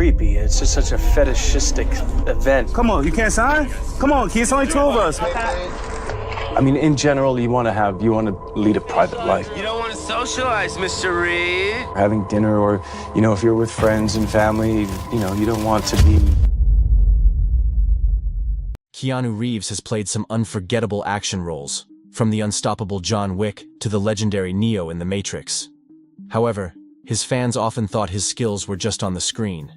creepy. It's just such a fetishistic event. Come on, you can't sign? Come on, kids, only two of us. I mean, in general, you want to lead a private life. You don't want to socialize, Mr. Reed. Having dinner or, if you're with friends and family, you don't want to be... Keanu Reeves has played some unforgettable action roles, from the unstoppable John Wick to the legendary Neo in The Matrix. However, his fans often thought his skills were just on the screen.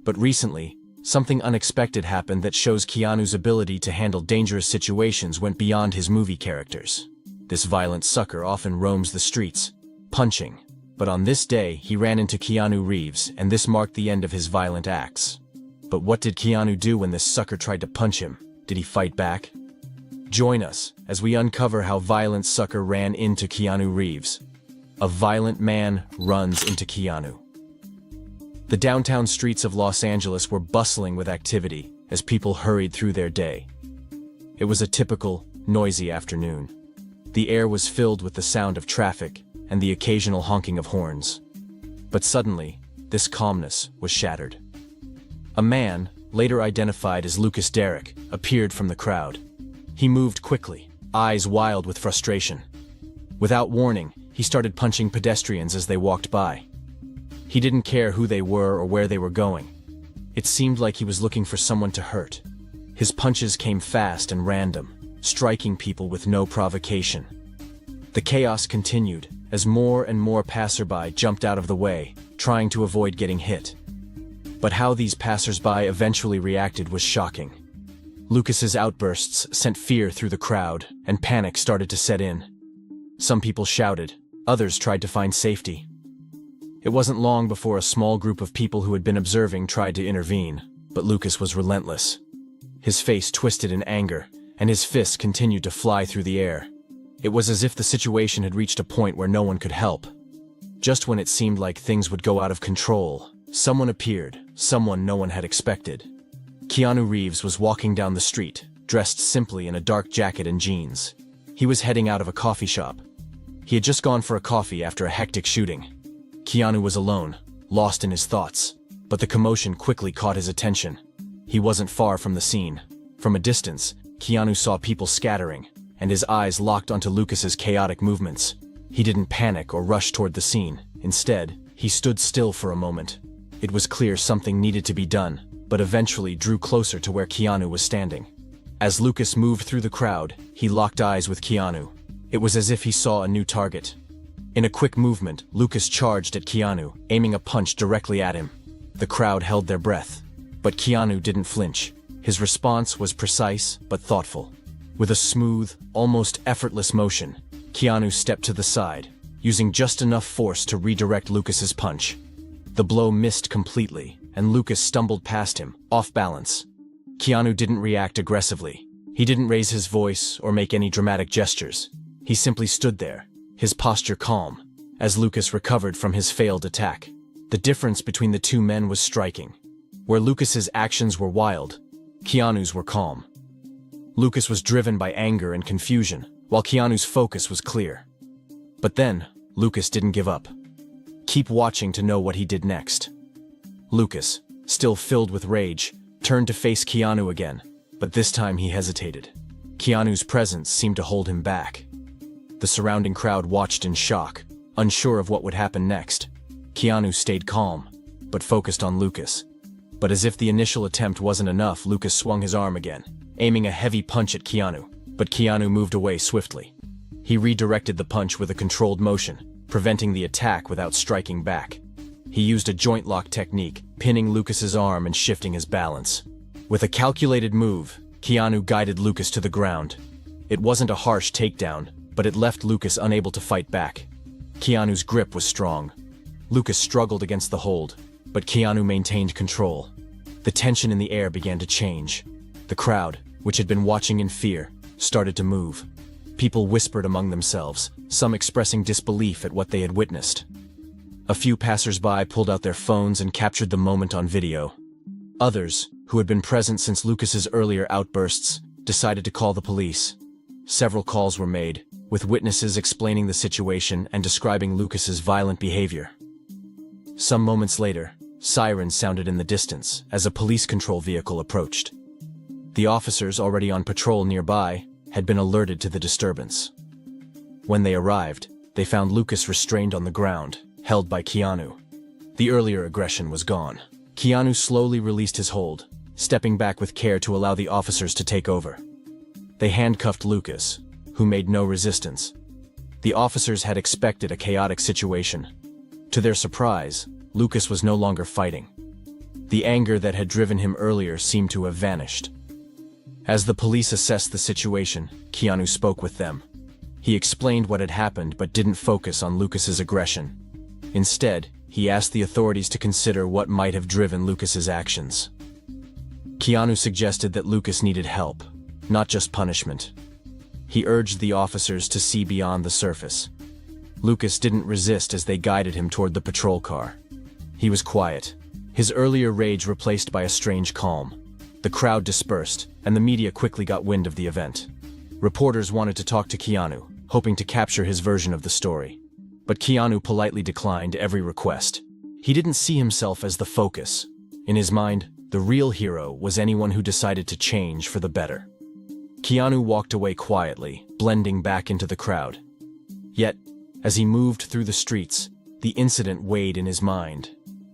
But recently, something unexpected happened that shows Keanu's ability to handle dangerous situations went beyond his movie characters. This violent sucker often roams the streets, punching. But on this day, he ran into Keanu Reeves, and this marked the end of his violent acts. But what did Keanu do when this sucker tried to punch him? Did he fight back? Join us as we uncover how violent sucker ran into Keanu Reeves. A violent man runs into Keanu. The downtown streets of Los Angeles were bustling with activity as people hurried through their day. It was a typical, noisy afternoon. The air was filled with the sound of traffic and the occasional honking of horns. But suddenly, this calmness was shattered. A man, later identified as Lucas Derrick, appeared from the crowd. He moved quickly, eyes wild with frustration. Without warning, he started punching pedestrians as they walked by. He didn't care who they were or where they were going. It seemed like he was looking for someone to hurt. His punches came fast and random, striking people with no provocation. The chaos continued as more and more passerby jumped out of the way, trying to avoid getting hit. But how these passersby eventually reacted was shocking. Lucas's outbursts sent fear through the crowd, and panic started to set in. Some people shouted, others tried to find safety. It wasn't long before a small group of people who had been observing tried to intervene, but Lucas was relentless. His face twisted in anger, and his fists continued to fly through the air. It was as if the situation had reached a point where no one could help. Just when it seemed like things would go out of control, someone appeared, someone no one had expected. Keanu Reeves was walking down the street, dressed simply in a dark jacket and jeans. He was heading out of a coffee shop. He had just gone for a coffee after a hectic shooting. Keanu was alone, lost in his thoughts, but the commotion quickly caught his attention. He wasn't far from the scene. From a distance, Keanu saw people scattering, and his eyes locked onto Lucas's chaotic movements. He didn't panic or rush toward the scene. Instead, he stood still for a moment. It was clear something needed to be done, but eventually drew closer to where Keanu was standing. As Lucas moved through the crowd, he locked eyes with Keanu. It was as if he saw a new target. In a quick movement, Lucas charged at Keanu, aiming a punch directly at him. The crowd held their breath, but Keanu didn't flinch. His response was precise but thoughtful. With a smooth, almost effortless motion, Keanu stepped to the side, using just enough force to redirect Lucas's punch. The blow missed completely, and Lucas stumbled past him, off balance. Keanu didn't react aggressively. He didn't raise his voice or make any dramatic gestures. He simply stood there, his posture calm, as Lucas recovered from his failed attack. The difference between the two men was striking. Where Lucas's actions were wild, Keanu's were calm. Lucas was driven by anger and confusion, while Keanu's focus was clear. But then, Lucas didn't give up. Keep watching to know what he did next. Lucas, still filled with rage, turned to face Keanu again, but this time he hesitated. Keanu's presence seemed to hold him back. The surrounding crowd watched in shock, unsure of what would happen next. Keanu stayed calm, but focused on Lucas. But as if the initial attempt wasn't enough, Lucas swung his arm again, aiming a heavy punch at Keanu, but Keanu moved away swiftly. He redirected the punch with a controlled motion, preventing the attack without striking back. He used a joint lock technique, pinning Lucas's arm and shifting his balance. With a calculated move, Keanu guided Lucas to the ground. It wasn't a harsh takedown, but it left Lucas unable to fight back. Keanu's grip was strong. Lucas struggled against the hold, but Keanu maintained control. The tension in the air began to change. The crowd, which had been watching in fear, started to move. People whispered among themselves, some expressing disbelief at what they had witnessed. A few passersby pulled out their phones and captured the moment on video. Others, who had been present since Lucas's earlier outbursts, decided to call the police. Several calls were made, with witnesses explaining the situation and describing Lucas's violent behavior. Some moments later, Sirens sounded in the distance as a police control vehicle approached. The officers already on patrol nearby had been alerted to the disturbance. When they arrived, they found Lucas restrained on the ground, held by Keanu. The earlier aggression was gone. Keanu slowly released his hold, stepping back with care to allow the officers to take over. They handcuffed Lucas, who made no resistance. The officers had expected a chaotic situation. To their surprise, Lucas was no longer fighting. The anger that had driven him earlier seemed to have vanished. As the police assessed the situation, Keanu spoke with them. He explained what had happened but didn't focus on Lucas's aggression. Instead, he asked the authorities to consider what might have driven Lucas's actions. Keanu suggested that Lucas needed help, not just punishment. He urged the officers to see beyond the surface. Lucas didn't resist as they guided him toward the patrol car. He was quiet, his earlier rage replaced by a strange calm. The crowd dispersed, and the media quickly got wind of the event. Reporters wanted to talk to Keanu, hoping to capture his version of the story. But Keanu politely declined every request. He didn't see himself as the focus. In his mind, the real hero was anyone who decided to change for the better. Keanu walked away quietly, blending back into the crowd. Yet, as he moved through the streets, the incident weighed in his mind.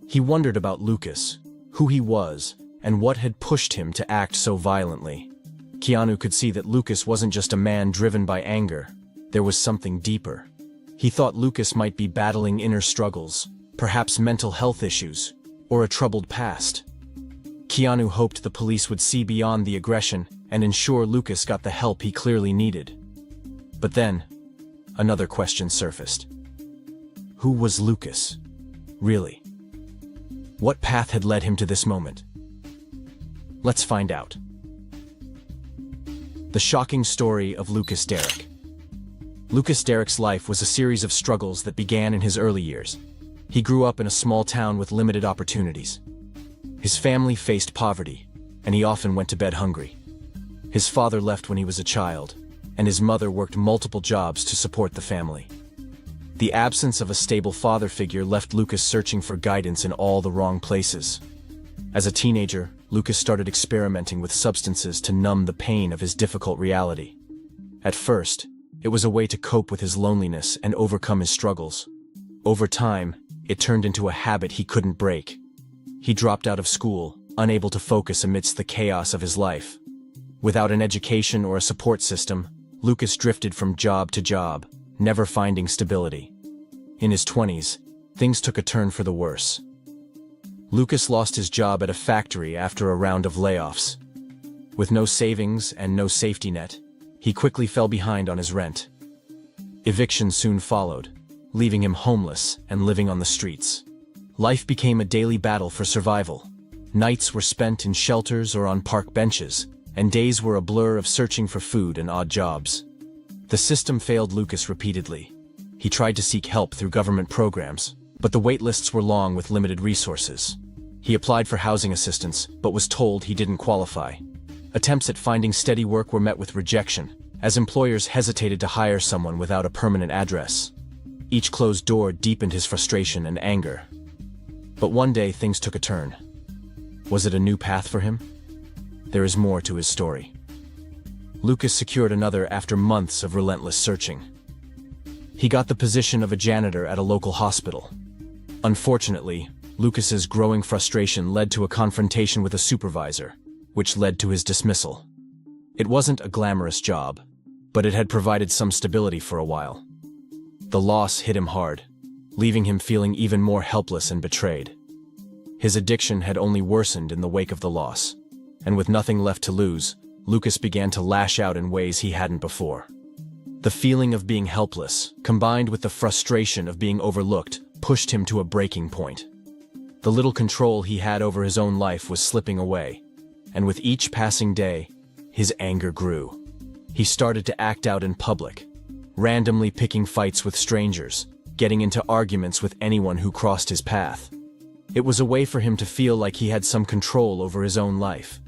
He wondered about Lucas, who he was, and what had pushed him to act so violently. Keanu could see that Lucas wasn't just a man driven by anger. There was something deeper. He thought Lucas might be battling inner struggles, perhaps mental health issues, or a troubled past. Keanu hoped the police would see beyond the aggression and ensure Lucas got the help he clearly needed. But then, another question surfaced. Who was Lucas, really? What path had led him to this moment? Let's find out. The shocking story of Lucas Derrick. Lucas Derrick's life was a series of struggles that began in his early years. He grew up in a small town with limited opportunities. His family faced poverty, and he often went to bed hungry. His father left when he was a child, and his mother worked multiple jobs to support the family. The absence of a stable father figure left Lucas searching for guidance in all the wrong places. As a teenager, Lucas started experimenting with substances to numb the pain of his difficult reality. At first, it was a way to cope with his loneliness and overcome his struggles. Over time, it turned into a habit he couldn't break. He dropped out of school, unable to focus amidst the chaos of his life. Without an education or a support system, Lucas drifted from job to job, never finding stability. In his 20s, things took a turn for the worse. Lucas lost his job at a factory after a round of layoffs. With no savings and no safety net, he quickly fell behind on his rent. Eviction soon followed, leaving him homeless and living on the streets. Life became a daily battle for survival. Nights were spent in shelters or on park benches, and days were a blur of searching for food and odd jobs. The system failed Lucas repeatedly. He tried to seek help through government programs, but the wait lists were long with limited resources. He applied for housing assistance, but was told he didn't qualify. Attempts at finding steady work were met with rejection, as employers hesitated to hire someone without a permanent address. Each closed door deepened his frustration and anger. But one day things took a turn. Was it a new path for him? There is more to his story. Lucas secured another after months of relentless searching. He got the position of a janitor at a local hospital. Unfortunately, Lucas's growing frustration led to a confrontation with a supervisor, which led to his dismissal. It wasn't a glamorous job, but it had provided some stability for a while. The loss hit him hard, leaving him feeling even more helpless and betrayed. His addiction had only worsened in the wake of the loss, and with nothing left to lose, Lucas began to lash out in ways he hadn't before. The feeling of being helpless, combined with the frustration of being overlooked, pushed him to a breaking point. The little control he had over his own life was slipping away, and with each passing day, his anger grew. He started to act out in public, randomly picking fights with strangers, getting into arguments with anyone who crossed his path. It was a way for him to feel like he had some control over his own life.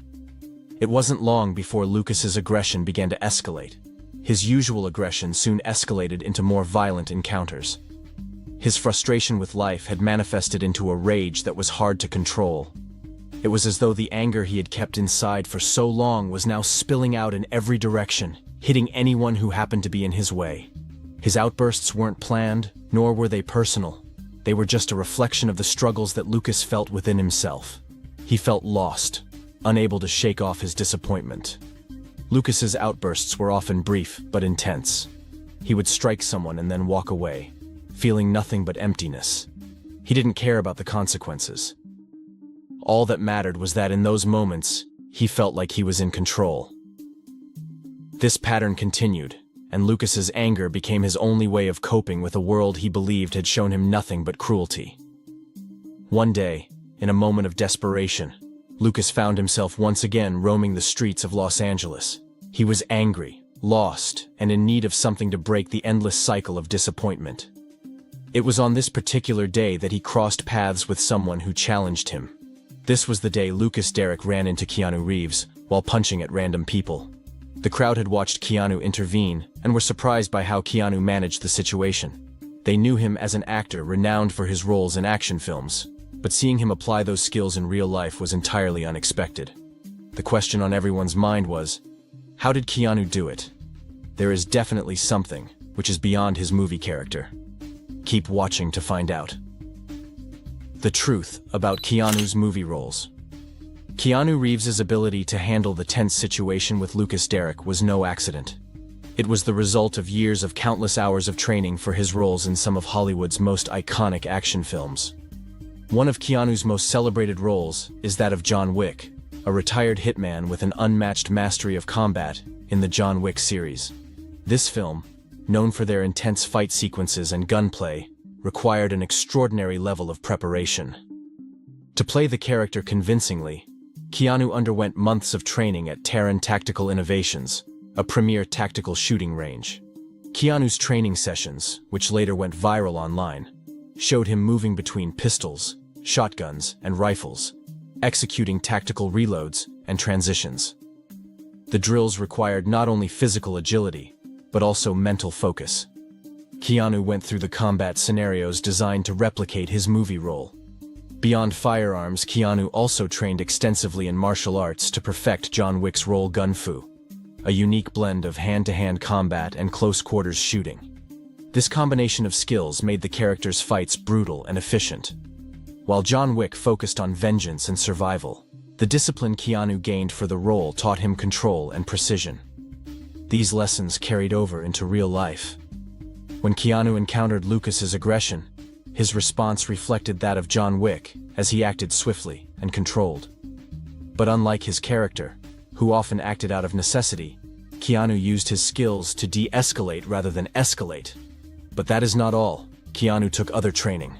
It wasn't long before Lucas's aggression began to escalate. His usual aggression soon escalated into more violent encounters. His frustration with life had manifested into a rage that was hard to control. It was as though the anger he had kept inside for so long was now spilling out in every direction, hitting anyone who happened to be in his way. His outbursts weren't planned, nor were they personal. They were just a reflection of the struggles that Lucas felt within himself. He felt lost, unable to shake off his disappointment. Lucas's outbursts were often brief but intense. He would strike someone and then walk away, feeling nothing but emptiness. He didn't care about the consequences. All that mattered was that in those moments, he felt like he was in control. This pattern continued, and Lucas's anger became his only way of coping with a world he believed had shown him nothing but cruelty. One day, in a moment of desperation, Lucas found himself once again roaming the streets of Los Angeles. He was angry, lost, and in need of something to break the endless cycle of disappointment. It was on this particular day that he crossed paths with someone who challenged him. This was the day Lucas Derrick ran into Keanu Reeves while punching at random people. The crowd had watched Keanu intervene and were surprised by how Keanu managed the situation. They knew him as an actor renowned for his roles in action films, but seeing him apply those skills in real life was entirely unexpected. The question on everyone's mind was, how did Keanu do it? There is definitely something which is beyond his movie character. Keep watching to find out. The truth about Keanu's movie roles. Keanu Reeves' ability to handle the tense situation with Lucas Derrick was no accident. It was the result of years of countless hours of training for his roles in some of Hollywood's most iconic action films. One of Keanu's most celebrated roles is that of John Wick, a retired hitman with an unmatched mastery of combat in the John Wick series. This film, known for their intense fight sequences and gunplay, required an extraordinary level of preparation. To play the character convincingly, Keanu underwent months of training at Terran Tactical Innovations, a premier tactical shooting range. Keanu's training sessions, which later went viral online, showed him moving between pistols, shotguns, and rifles, executing tactical reloads and transitions. The drills required not only physical agility, but also mental focus. Keanu went through the combat scenarios designed to replicate his movie role. Beyond firearms, Keanu also trained extensively in martial arts to perfect John Wick's role Gun Fu, a unique blend of hand-to-hand combat and close-quarters shooting. This combination of skills made the character's fights brutal and efficient. While John Wick focused on vengeance and survival, the discipline Keanu gained for the role taught him control and precision. These lessons carried over into real life. When Keanu encountered Lucas's aggression, his response reflected that of John Wick, as he acted swiftly and controlled. But unlike his character, who often acted out of necessity, Keanu used his skills to de-escalate rather than escalate. But that is not all. Keanu took other training.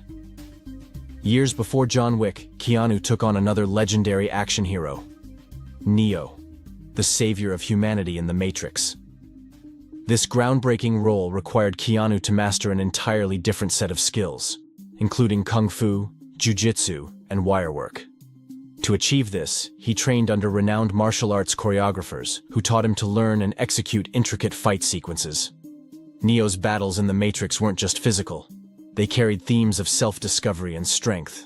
Years before John Wick, Keanu took on another legendary action hero, Neo, the savior of humanity in The Matrix. This groundbreaking role required Keanu to master an entirely different set of skills, including kung fu, jiu-jitsu, and wirework. To achieve this, he trained under renowned martial arts choreographers who taught him to learn and execute intricate fight sequences. Neo's battles in The Matrix weren't just physical. They carried themes of self-discovery and strength.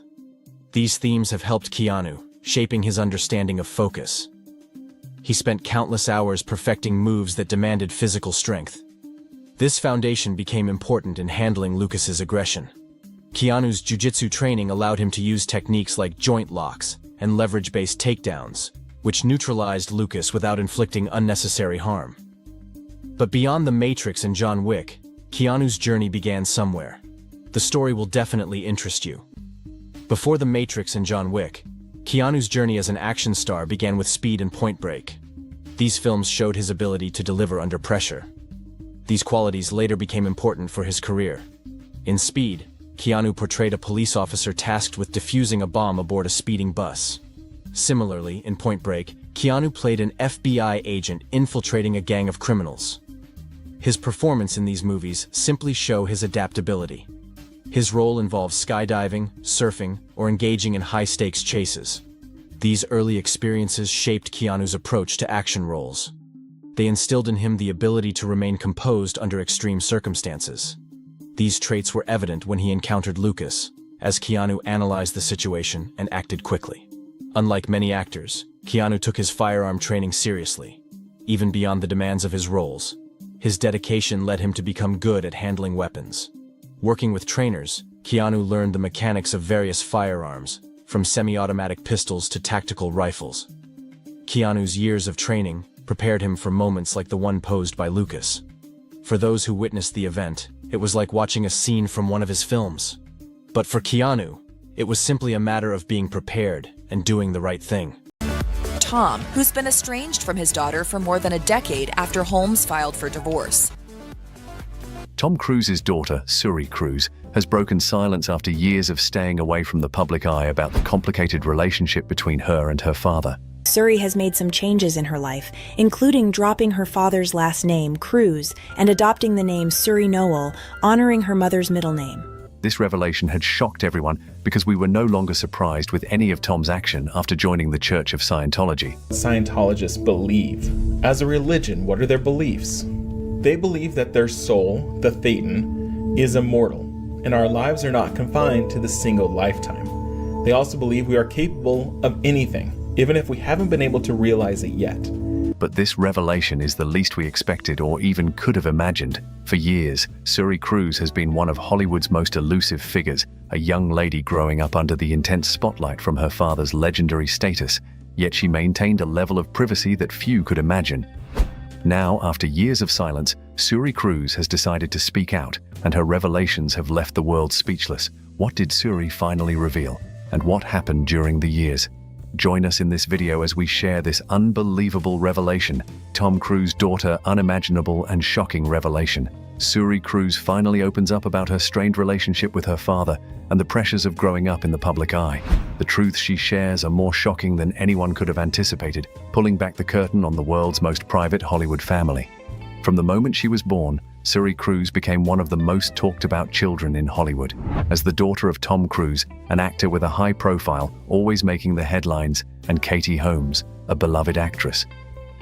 These themes have helped Keanu, shaping his understanding of focus. He spent countless hours perfecting moves that demanded physical strength. This foundation became important in handling Lucas's aggression. Keanu's jiu-jitsu training allowed him to use techniques like joint locks and leverage-based takedowns, which neutralized Lucas without inflicting unnecessary harm. But beyond The Matrix and John Wick, Keanu's journey began somewhere. The story will definitely interest you. Before The Matrix and John Wick, Keanu's journey as an action star began with Speed and Point Break. These films showed his ability to deliver under pressure. These qualities later became important for his career. In Speed, Keanu portrayed a police officer tasked with defusing a bomb aboard a speeding bus. Similarly, in Point Break, Keanu played an FBI agent infiltrating a gang of criminals. His performance in these movies simply show his adaptability. His role involves skydiving, surfing, or engaging in high-stakes chases. These early experiences shaped Keanu's approach to action roles. They instilled in him the ability to remain composed under extreme circumstances. These traits were evident when he encountered Lucas, as Keanu analyzed the situation and acted quickly. Unlike many actors, Keanu took his firearm training seriously, even beyond the demands of his roles. His dedication led him to become good at handling weapons. Working with trainers, Keanu learned the mechanics of various firearms, from semi-automatic pistols to tactical rifles. Keanu's years of training prepared him for moments like the one posed by Lucas. For those who witnessed the event, it was like watching a scene from one of his films. But for Keanu, it was simply a matter of being prepared and doing the right thing. Tom, who's been estranged from his daughter for more than a decade after Holmes filed for divorce. Tom Cruise's daughter, Suri Cruise, has broken silence after years of staying away from the public eye about the complicated relationship between her and her father. Suri has made some changes in her life, including dropping her father's last name, Cruise, and adopting the name Suri Noel, honoring her mother's middle name. This revelation had shocked everyone because we were no longer surprised with any of Tom's action after joining the Church of Scientology. Scientologists believe. As a religion, what are their beliefs? They believe that their soul, the Thetan, is immortal, and our lives are not confined to the single lifetime. They also believe we are capable of anything, even if we haven't been able to realize it yet. But this revelation is the least we expected or even could have imagined. For years, Suri Cruise has been one of Hollywood's most elusive figures, a young lady growing up under the intense spotlight from her father's legendary status, yet she maintained a level of privacy that few could imagine. Now, after years of silence, Suri Cruise has decided to speak out, and her revelations have left the world speechless. What did Suri finally reveal? And what happened during the years? Join us in this video as we share this unbelievable revelation. Tom Cruise's daughter, unimaginable and shocking revelation. Suri Cruise finally opens up about her strained relationship with her father and the pressures of growing up in the public eye. The truths she shares are more shocking than anyone could have anticipated, pulling back the curtain on the world's most private Hollywood family. From the moment she was born, Suri Cruise became one of the most talked about children in Hollywood. As the daughter of Tom Cruise, an actor with a high profile, always making the headlines, and Katie Holmes, a beloved actress.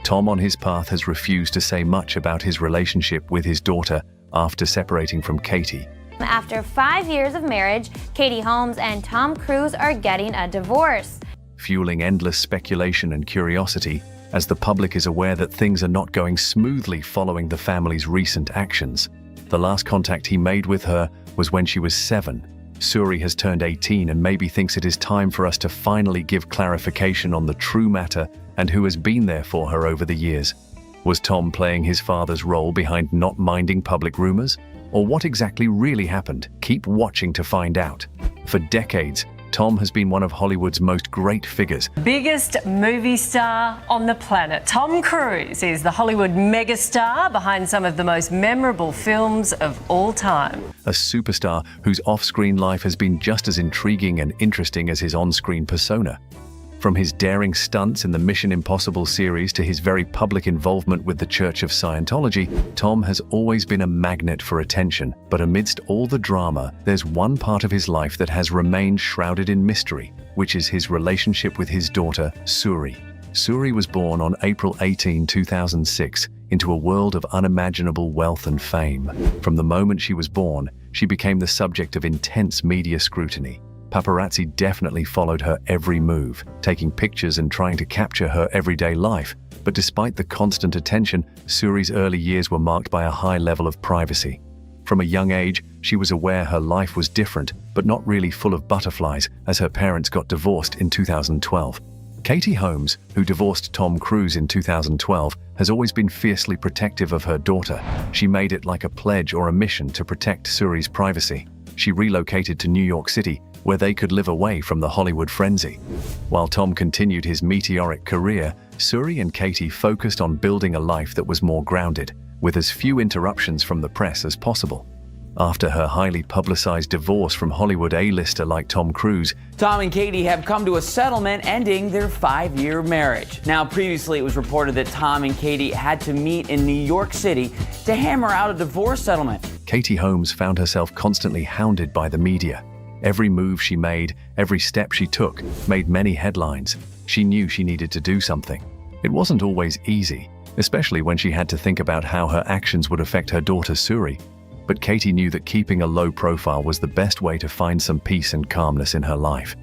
Tom on his path has refused to say much about his relationship with his daughter after separating from Katie. After 5 years of marriage, Katie Holmes and Tom Cruise are getting a divorce. Fueling endless speculation and curiosity, as the public is aware that things are not going smoothly following the family's recent actions. The last contact he made with her was when she was 7. Suri has turned 18 and maybe thinks it is time for us to finally give clarification on the true matter and who has been there for her over the years. Was Tom playing his father's role behind not minding public rumors? Or what exactly really happened? Keep watching to find out. For decades, Tom has been one of Hollywood's most great figures. Biggest movie star on the planet. Tom Cruise is the Hollywood megastar behind some of the most memorable films of all time. A superstar whose off-screen life has been just as intriguing and interesting as his on-screen persona. From his daring stunts in the Mission Impossible series to his very public involvement with the Church of Scientology, Tom has always been a magnet for attention. But amidst all the drama, there's one part of his life that has remained shrouded in mystery, which is his relationship with his daughter, Suri. Suri was born on April 18, 2006, into a world of unimaginable wealth and fame. From the moment she was born, she became the subject of intense media scrutiny. Paparazzi definitely followed her every move, taking pictures and trying to capture her everyday life. But despite the constant attention, Suri's early years were marked by a high level of privacy. From a young age, she was aware her life was different, but not really full of butterflies, as her parents got divorced in 2012. Katie Holmes, who divorced Tom Cruise in 2012, has always been fiercely protective of her daughter. She made it like a pledge or a mission to protect Suri's privacy. She relocated to New York City, where they could live away from the Hollywood frenzy. While Tom continued his meteoric career, Suri and Katie focused on building a life that was more grounded, with as few interruptions from the press as possible. After her highly publicized divorce from Hollywood A-lister like Tom Cruise, Tom and Katie have come to a settlement ending their 5-year marriage. Now, previously it was reported that Tom and Katie had to meet in New York City to hammer out a divorce settlement. Katie Holmes found herself constantly hounded by the media. Every move she made, every step she took, made many headlines. She knew she needed to do something. It wasn't always easy, especially when she had to think about how her actions would affect her daughter Suri. but Katie knew that keeping a low profile was the best way to find some peace and calmness in her life.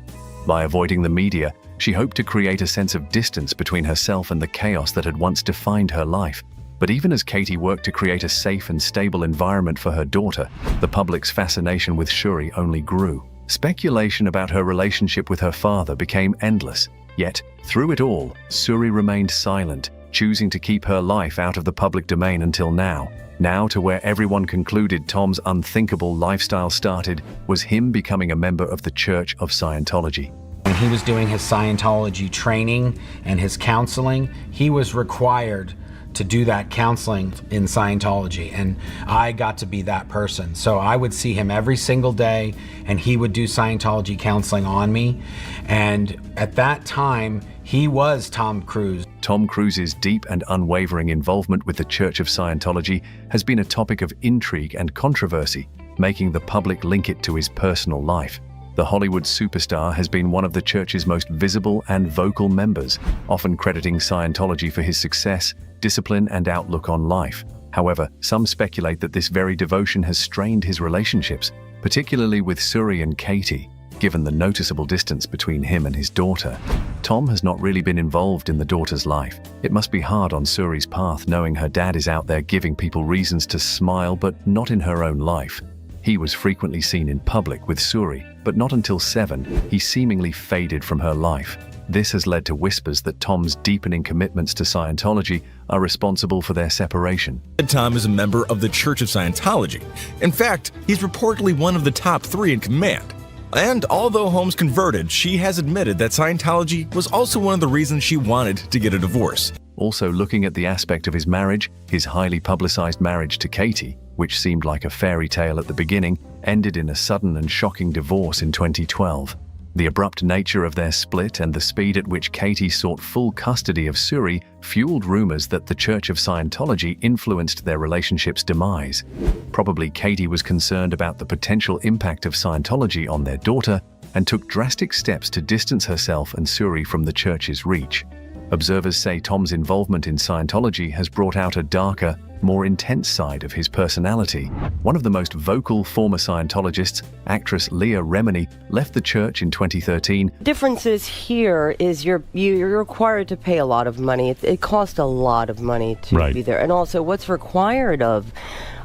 By avoiding the media, she hoped to create a sense of distance between herself and the chaos that had once defined her life. But even as Katie worked to create a safe and stable environment for her daughter, the public's fascination with Suri only grew. Speculation about her relationship with her father became endless. Yet, through it all, Suri remained silent, choosing to keep her life out of the public domain until now. Now to where everyone concluded Tom's unthinkable lifestyle started was him becoming a member of the Church of Scientology. When he was doing his Scientology training and his counseling, he was required to do that counseling in Scientology, and I got to be that person. So I would see him every single day, and he would do Scientology counseling on me. And at that time, he was Tom Cruise. Tom Cruise's deep and unwavering involvement with the Church of Scientology has been a topic of intrigue and controversy, making the public link it to his personal life. The Hollywood superstar has been one of the church's most visible and vocal members, often crediting Scientology for his success, discipline, and outlook on life. However, some speculate that this very devotion has strained his relationships, particularly with Suri and Katie, given the noticeable distance between him and his daughter. Tom has not really been involved in the daughter's life. It must be hard on Suri's path knowing her dad is out there giving people reasons to smile, but not in her own life. He was frequently seen in public with Suri, but not until 7, he seemingly faded from her life. This has led to whispers that Tom's deepening commitments to Scientology are responsible for their separation. Tom is a member of the Church of Scientology. In fact, he's reportedly one of the top 3 in command. And although Holmes converted, she has admitted that Scientology was also one of the reasons she wanted to get a divorce. Also looking at the aspect of his marriage, his highly publicized marriage to Katie, which seemed like a fairy tale at the beginning, ended in a sudden and shocking divorce in 2012. The abrupt nature of their split and the speed at which Katie sought full custody of Suri fueled rumors that the Church of Scientology influenced their relationship's demise. Probably Katie was concerned about the potential impact of Scientology on their daughter and took drastic steps to distance herself and Suri from the church's reach. Observers say Tom's involvement in Scientology has brought out a darker, more intense side of his personality. One of the most vocal former Scientologists, actress Leah Remini, left the church in 2013. Differences here is you're required to pay a lot of money. It costs a lot of money to be there. And also what's required of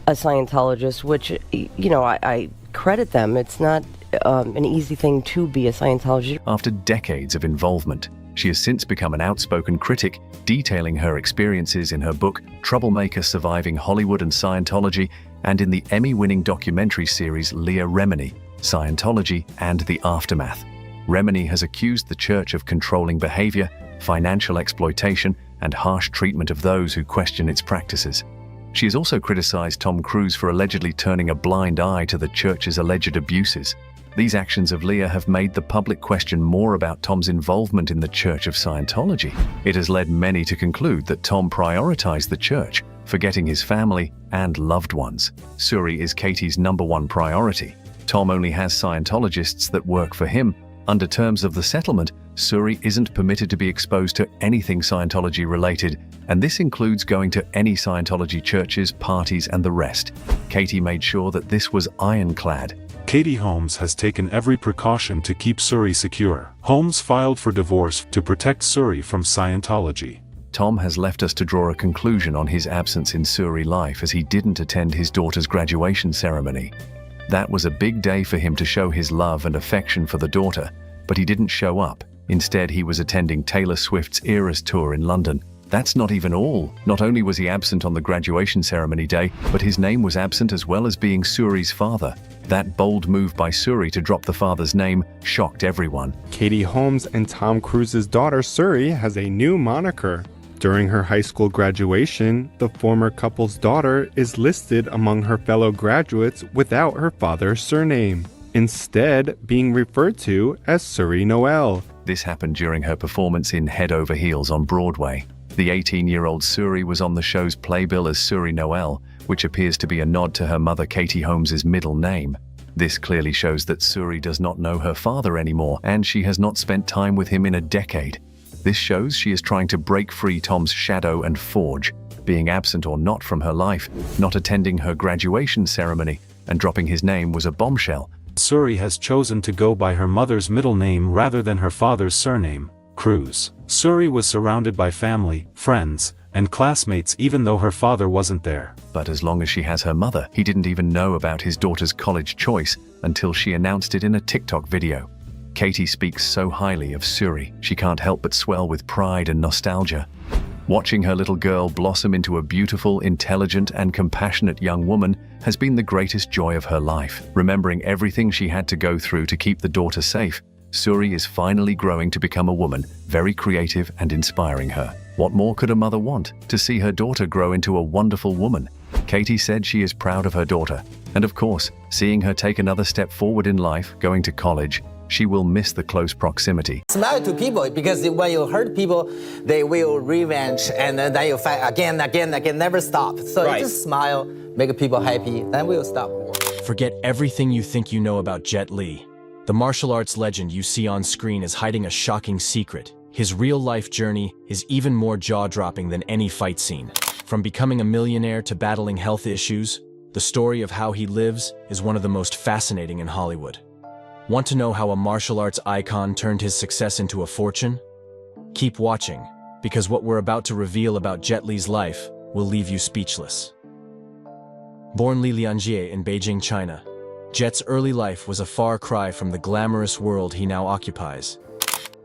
a Scientologist, which, I credit them. It's not an easy thing to be a Scientologist. After decades of involvement, she has since become an outspoken critic, detailing her experiences in her book, Troublemaker: Surviving Hollywood and Scientology, and in the Emmy-winning documentary series Leah Remini, Scientology and the Aftermath. Remini has accused the church of controlling behavior, financial exploitation, and harsh treatment of those who question its practices. She has also criticized Tom Cruise for allegedly turning a blind eye to the church's alleged abuses. These actions of Leah have made the public question more about Tom's involvement in the Church of Scientology. It has led many to conclude that Tom prioritized the church, forgetting his family and loved ones. Suri is Katie's #1 priority. Tom only has Scientologists that work for him. Under terms of the settlement, Suri isn't permitted to be exposed to anything Scientology related, and this includes going to any Scientology churches, parties, and the rest. Katie made sure that this was ironclad. Katie Holmes has taken every precaution to keep Suri secure. Holmes filed for divorce to protect Suri from Scientology. Tom has left us to draw a conclusion on his absence in Suri life as he didn't attend his daughter's graduation ceremony. That was a big day for him to show his love and affection for the daughter, but he didn't show up. Instead, he was attending Taylor Swift's Eras tour in London. That's not even all. Not only was he absent on the graduation ceremony day, but his name was absent as well as being Suri's father. That bold move by Suri to drop the father's name shocked everyone. Katie Holmes and Tom Cruise's daughter Suri has a new moniker. During her high school graduation, the former couple's daughter is listed among her fellow graduates without her father's surname, instead being referred to as Suri Noel. This happened during her performance in Head Over Heels on Broadway. The 18-year-old Suri was on the show's playbill as Suri Noel, which appears to be a nod to her mother Katie Holmes' middle name. This clearly shows that Suri does not know her father anymore, and she has not spent time with him in a decade. This shows she is trying to break free Tom's shadow and forge being absent or not from her life, not attending her graduation ceremony, and dropping his name was a bombshell. Suri has chosen to go by her mother's middle name rather than her father's surname, Cruise. Suri was surrounded by family, friends, and classmates even though her father wasn't there. But as long as she has her mother, he didn't even know about his daughter's college choice until she announced it in a TikTok video. Katie speaks so highly of Suri, she can't help but swell with pride and nostalgia. Watching her little girl blossom into a beautiful, intelligent, and compassionate young woman has been the greatest joy of her life. Remembering everything she had to go through to keep the daughter safe, Suri is finally growing to become a woman, very creative and inspiring her. What more could a mother want? To see her daughter grow into a wonderful woman. Katie said she is proud of her daughter. And of course, seeing her take another step forward in life, going to college, she will miss the close proximity. Smile to people, because when you hurt people, they will revenge, and then you fight again, never stop. So you just smile, make people happy, then we'll stop. Forget everything you think you know about Jet Li. The martial arts legend you see on screen is hiding a shocking secret. His real-life journey is even more jaw-dropping than any fight scene. From becoming a millionaire to battling health issues, the story of how he lives is one of the most fascinating in Hollywood. Want to know how a martial arts icon turned his success into a fortune? Keep watching, because what we're about to reveal about Jet Li's life will leave you speechless. Born Li Lianjie in Beijing, China, Jet's early life was a far cry from the glamorous world he now occupies.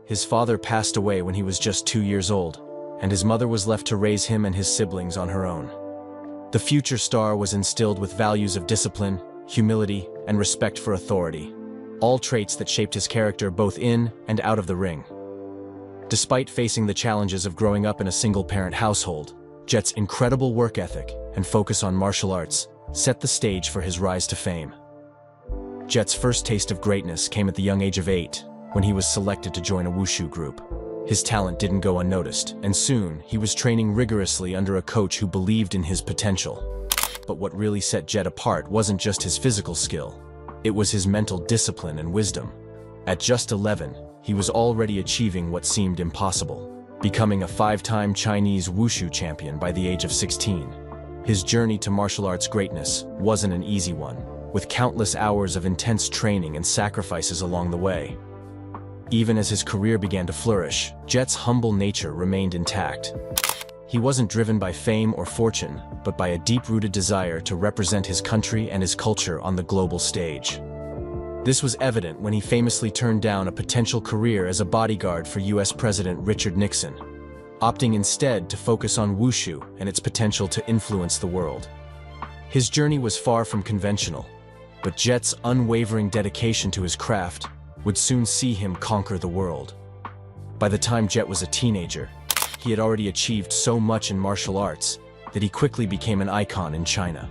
His father passed away when he was just 2 years old, and his mother was left to raise him and his siblings on her own. The future star was instilled with values of discipline, humility, and respect for authority, all traits that shaped his character both in and out of the ring. Despite facing the challenges of growing up in a single-parent household, Jet's incredible work ethic and focus on martial arts set the stage for his rise to fame. Jet's first taste of greatness came at the young age of 8, when he was selected to join a wushu group. His talent didn't go unnoticed, and soon he was training rigorously under a coach who believed in his potential. But what really set Jet apart wasn't just his physical skill. It was his mental discipline and wisdom. At just 11, he was already achieving what seemed impossible, becoming a 5-time Chinese wushu champion by the age of 16. His journey to martial arts greatness wasn't an easy one, with countless hours of intense training and sacrifices along the way. Even as his career began to flourish, Jet's humble nature remained intact. He wasn't driven by fame or fortune, but by a deep-rooted desire to represent his country and his culture on the global stage. This was evident when he famously turned down a potential career as a bodyguard for US President Richard Nixon, opting instead to focus on wushu and its potential to influence the world. His journey was far from conventional, but Jet's unwavering dedication to his craft would soon see him conquer the world. By the time Jet was a teenager, he had already achieved so much in martial arts that he quickly became an icon in China.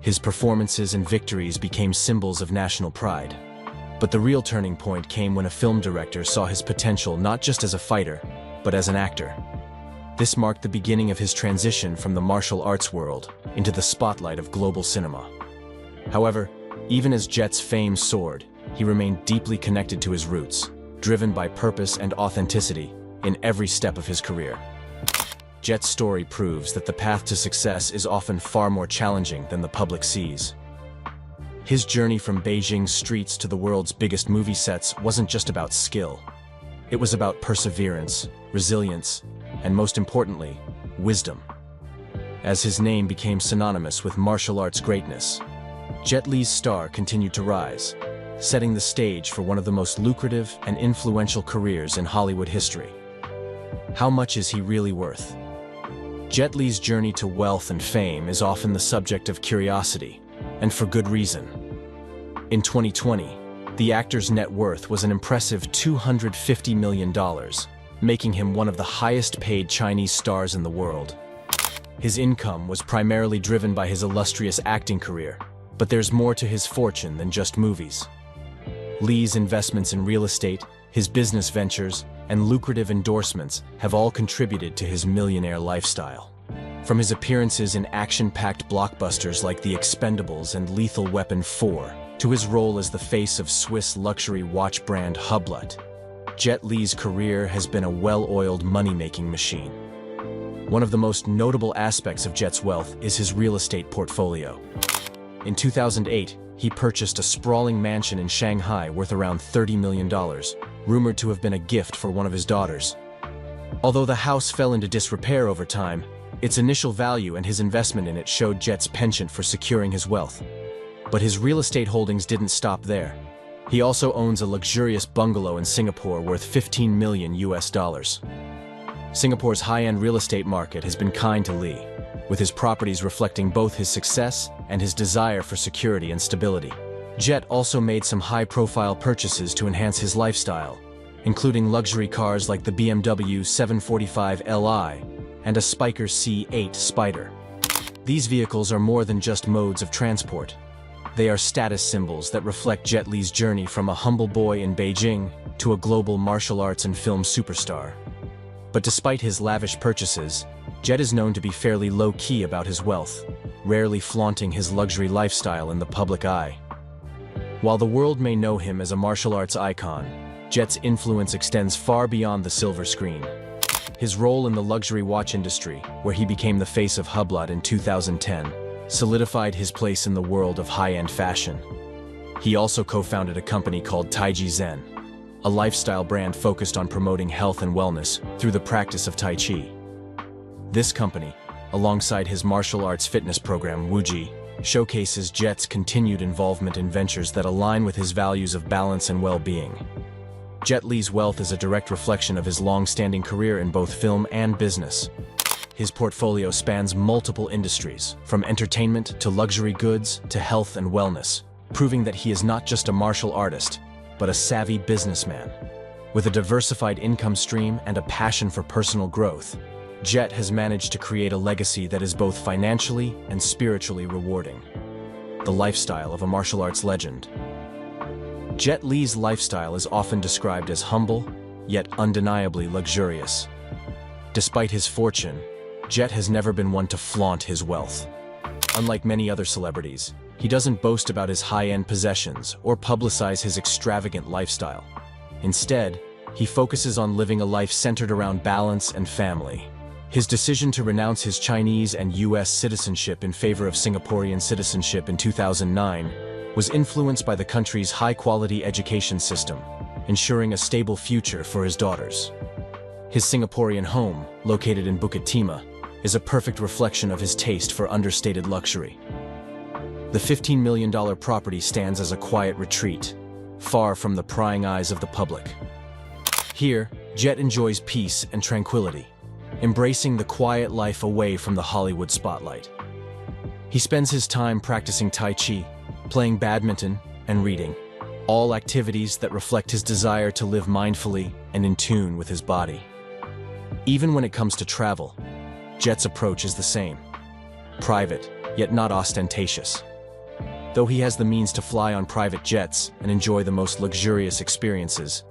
His performances and victories became symbols of national pride. But the real turning point came when a film director saw his potential not just as a fighter, but as an actor. This marked the beginning of his transition from the martial arts world into the spotlight of global cinema. However, even as Jet's fame soared, he remained deeply connected to his roots, driven by purpose and authenticity in every step of his career. Jet's story proves that the path to success is often far more challenging than the public sees. His journey from Beijing's streets to the world's biggest movie sets wasn't just about skill. It was about perseverance, resilience, and most importantly, wisdom. As his name became synonymous with martial arts greatness, Jet Li's star continued to rise, setting the stage for one of the most lucrative and influential careers in Hollywood history. How much is he really worth? Jet Li's journey to wealth and fame is often the subject of curiosity, and for good reason. In 2020, the actor's net worth was an impressive $250 million, making him one of the highest-paid Chinese stars in the world. His income was primarily driven by his illustrious acting career, but there's more to his fortune than just movies. Li's investments in real estate, his business ventures, and lucrative endorsements have all contributed to his millionaire lifestyle. From his appearances in action-packed blockbusters like The Expendables and Lethal Weapon 4, to his role as the face of Swiss luxury watch brand Hublot, Jet Li's career has been a well-oiled money-making machine. One of the most notable aspects of Jet's wealth is his real estate portfolio. In 2008, he purchased a sprawling mansion in Shanghai worth around $30 million, rumored to have been a gift for one of his daughters. Although the house fell into disrepair over time, its initial value and his investment in it showed Jet's penchant for securing his wealth. But his real estate holdings didn't stop there. He also owns a luxurious bungalow in Singapore worth $15 million US. Singapore's high-end real estate market has been kind to Lee, with his properties reflecting both his success and his desire for security and stability. Jet also made some high-profile purchases to enhance his lifestyle, including luxury cars like the BMW 745 Li and a Spiker C8 Spider. These vehicles are more than just modes of transport. They are status symbols that reflect Jet Li's journey from a humble boy in Beijing to a global martial arts and film superstar. But despite his lavish purchases, Jet is known to be fairly low-key about his wealth, rarely flaunting his luxury lifestyle in the public eye. While the world may know him as a martial arts icon, Jet's influence extends far beyond the silver screen. His role in the luxury watch industry, where he became the face of Hublot in 2010, solidified his place in the world of high-end fashion. He also co-founded a company called Taiji Zen, a lifestyle brand focused on promoting health and wellness through the practice of Tai Chi. This company, alongside his martial arts fitness program Wuji, showcases Jet's continued involvement in ventures that align with his values of balance and well-being. Jet Li's wealth is a direct reflection of his long-standing career in both film and business. His portfolio spans multiple industries, from entertainment to luxury goods to health and wellness, proving that he is not just a martial artist, but a savvy businessman. With a diversified income stream and a passion for personal growth, Jet has managed to create a legacy that is both financially and spiritually rewarding. The lifestyle of a martial arts legend. Jet Li's lifestyle is often described as humble, yet undeniably luxurious. Despite his fortune, Jet has never been one to flaunt his wealth. Unlike many other celebrities, he doesn't boast about his high-end possessions or publicize his extravagant lifestyle. Instead, he focuses on living a life centered around balance and family. His decision to renounce his Chinese and US citizenship in favor of Singaporean citizenship in 2009 was influenced by the country's high-quality education system, ensuring a stable future for his daughters. His Singaporean home, located in Bukit Timah, is a perfect reflection of his taste for understated luxury. The $15 million property stands as a quiet retreat, far from the prying eyes of the public. Here, Jet enjoys peace and tranquility, embracing the quiet life away from the Hollywood spotlight. He spends his time practicing Tai Chi, playing badminton, and reading, all activities that reflect his desire to live mindfully and in tune with his body. Even when it comes to travel, Jet's approach is the same. Private, yet not ostentatious. Though he has the means to fly on private jets and enjoy the most luxurious experiences,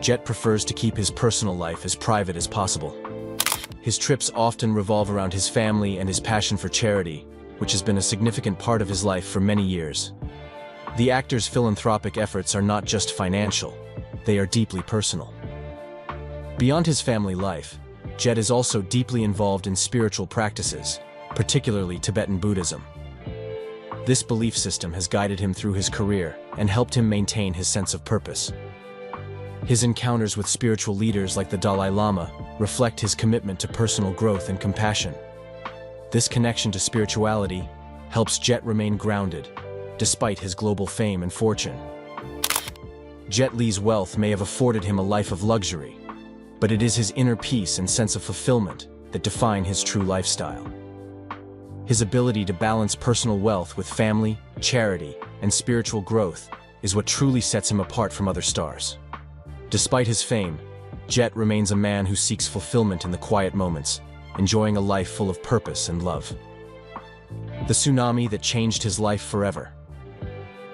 Jet prefers to keep his personal life as private as possible. His trips often revolve around his family and his passion for charity, which has been a significant part of his life for many years. The actor's philanthropic efforts are not just financial, they are deeply personal. Beyond his family life, Jet is also deeply involved in spiritual practices, particularly Tibetan Buddhism. This belief system has guided him through his career and helped him maintain his sense of purpose. His encounters with spiritual leaders like the Dalai Lama reflect his commitment to personal growth and compassion. This connection to spirituality helps Jet remain grounded, despite his global fame and fortune. Jet Li's wealth may have afforded him a life of luxury, but it is his inner peace and sense of fulfillment that define his true lifestyle. His ability to balance personal wealth with family, charity, and spiritual growth is what truly sets him apart from other stars. Despite his fame, Jet remains a man who seeks fulfillment in the quiet moments, enjoying a life full of purpose and love. The tsunami that changed his life forever.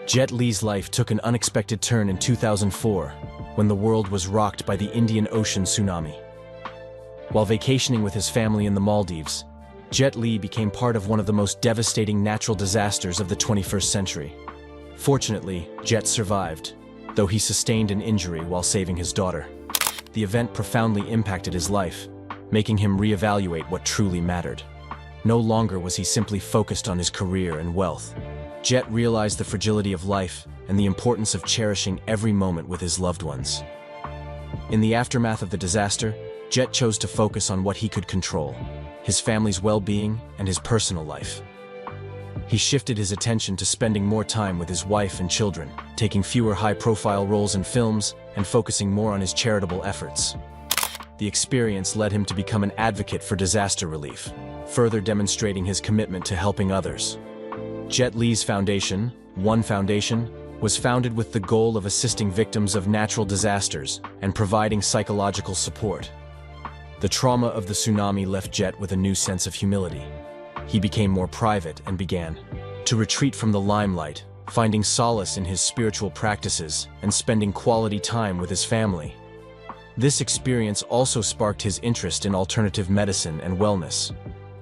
Jet Li's life took an unexpected turn in 2004, when the world was rocked by the Indian Ocean tsunami. While vacationing with his family in the Maldives, Jet Li became part of one of the most devastating natural disasters of the 21st century. Fortunately, Jet survived, though he sustained an injury while saving his daughter. The event profoundly impacted his life, making him reevaluate what truly mattered. No longer was he simply focused on his career and wealth. Jet realized the fragility of life and the importance of cherishing every moment with his loved ones. In the aftermath of the disaster, Jet chose to focus on what he could control: his family's well-being and his personal life. He shifted his attention to spending more time with his wife and children, taking fewer high-profile roles in films and focusing more on his charitable efforts. The experience led him to become an advocate for disaster relief, further demonstrating his commitment to helping others. Jet Li's foundation, One Foundation, was founded with the goal of assisting victims of natural disasters and providing psychological support. The trauma of the tsunami left Jet with a new sense of humility. He became more private and began to retreat from the limelight, finding solace in his spiritual practices and spending quality time with his family. This experience also sparked his interest in alternative medicine and wellness,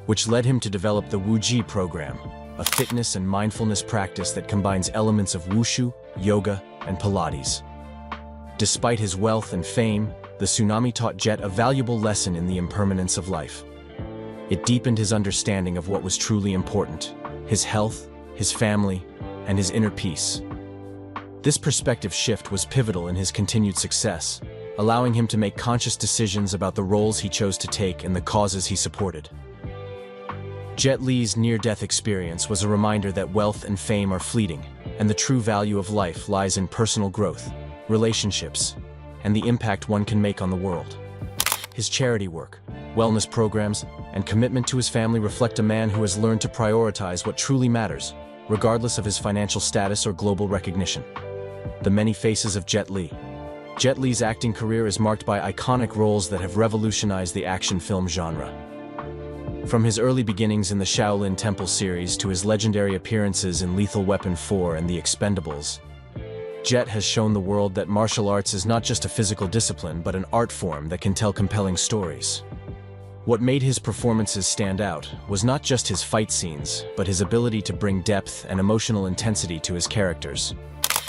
which led him to develop the Wuji program, a fitness and mindfulness practice that combines elements of wushu, yoga, and Pilates. Despite his wealth and fame, the tsunami taught Jet a valuable lesson in the impermanence of life. It deepened his understanding of what was truly important: his health, his family, and his inner peace. This perspective shift was pivotal in his continued success, allowing him to make conscious decisions about the roles he chose to take and the causes he supported. Jet Li's near-death experience was a reminder that wealth and fame are fleeting, and the true value of life lies in personal growth, relationships, and the impact one can make on the world. His charity work, wellness programs, and commitment to his family reflect a man who has learned to prioritize what truly matters, regardless of his financial status or global recognition. The many faces of Jet Li. Jet Li's acting career is marked by iconic roles that have revolutionized the action film genre. From his early beginnings in the Shaolin Temple series to his legendary appearances in Lethal Weapon 4 and The Expendables, Jet has shown the world that martial arts is not just a physical discipline, but an art form that can tell compelling stories. What made his performances stand out was not just his fight scenes, but his ability to bring depth and emotional intensity to his characters.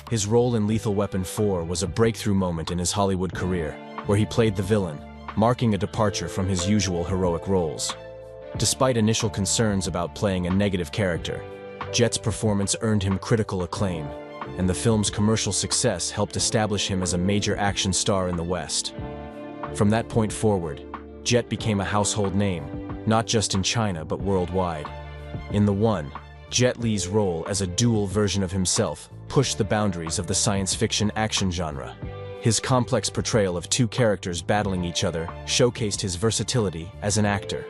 His role in Lethal Weapon 4 was a breakthrough moment in his Hollywood career, where he played the villain, marking a departure from his usual heroic roles. Despite initial concerns about playing a negative character, Jet's performance earned him critical acclaim, and the film's commercial success helped establish him as a major action star in the West. From that point forward, Jet became a household name, not just in China but worldwide. In The One, Jet Li's role as a dual version of himself pushed the boundaries of the science fiction action genre. His complex portrayal of two characters battling each other showcased his versatility as an actor.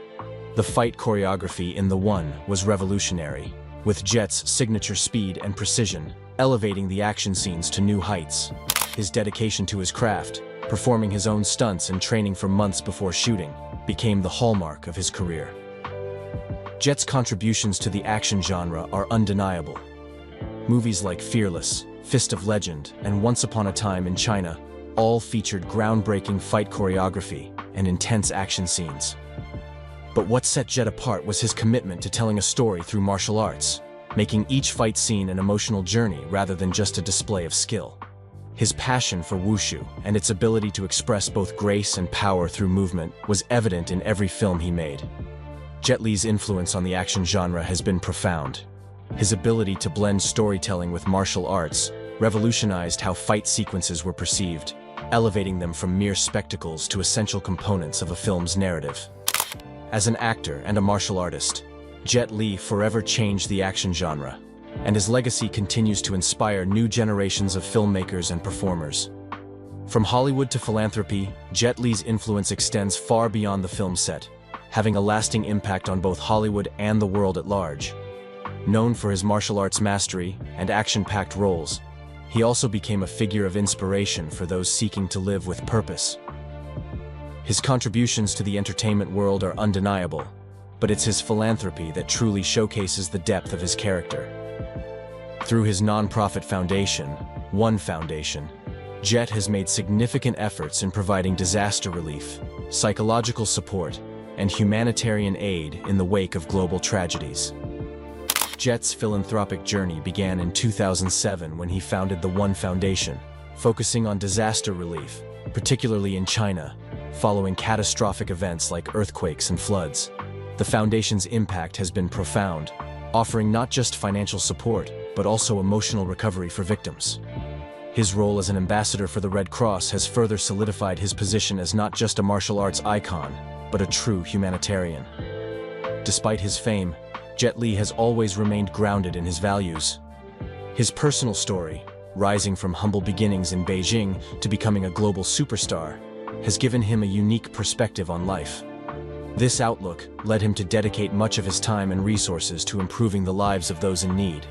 The fight choreography in The One was revolutionary, with Jet's signature speed and precision elevating the action scenes to new heights. His dedication to his craft, performing his own stunts and training for months before shooting, became the hallmark of his career. Jet's contributions to the action genre are undeniable. Movies like Fearless, Fist of Legend, and Once Upon a Time in China all featured groundbreaking fight choreography and intense action scenes. But what set Jet apart was his commitment to telling a story through martial arts, making each fight scene an emotional journey rather than just a display of skill. His passion for wushu and its ability to express both grace and power through movement was evident in every film he made. Jet Li's influence on the action genre has been profound. His ability to blend storytelling with martial arts revolutionized how fight sequences were perceived, elevating them from mere spectacles to essential components of a film's narrative. As an actor and a martial artist, Jet Li forever changed the action genre, and his legacy continues to inspire new generations of filmmakers and performers. From Hollywood to philanthropy, Jet Li's influence extends far beyond the film set, having a lasting impact on both Hollywood and the world at large. Known for his martial arts mastery and action-packed roles, he also became a figure of inspiration for those seeking to live with purpose. His contributions to the entertainment world are undeniable, but it's his philanthropy that truly showcases the depth of his character. Through his non-profit foundation, One Foundation, Jet has made significant efforts in providing disaster relief, psychological support, and humanitarian aid in the wake of global tragedies. Jet's philanthropic journey began in 2007 when he founded the One Foundation, focusing on disaster relief, particularly in China, following catastrophic events like earthquakes and floods. The foundation's impact has been profound, offering not just financial support, but also emotional recovery for victims. His role as an ambassador for the Red Cross has further solidified his position as not just a martial arts icon, but a true humanitarian. Despite his fame, Jet Li has always remained grounded in his values. His personal story, rising from humble beginnings in Beijing to becoming a global superstar, has given him a unique perspective on life. This outlook led him to dedicate much of his time and resources to improving the lives of those in need.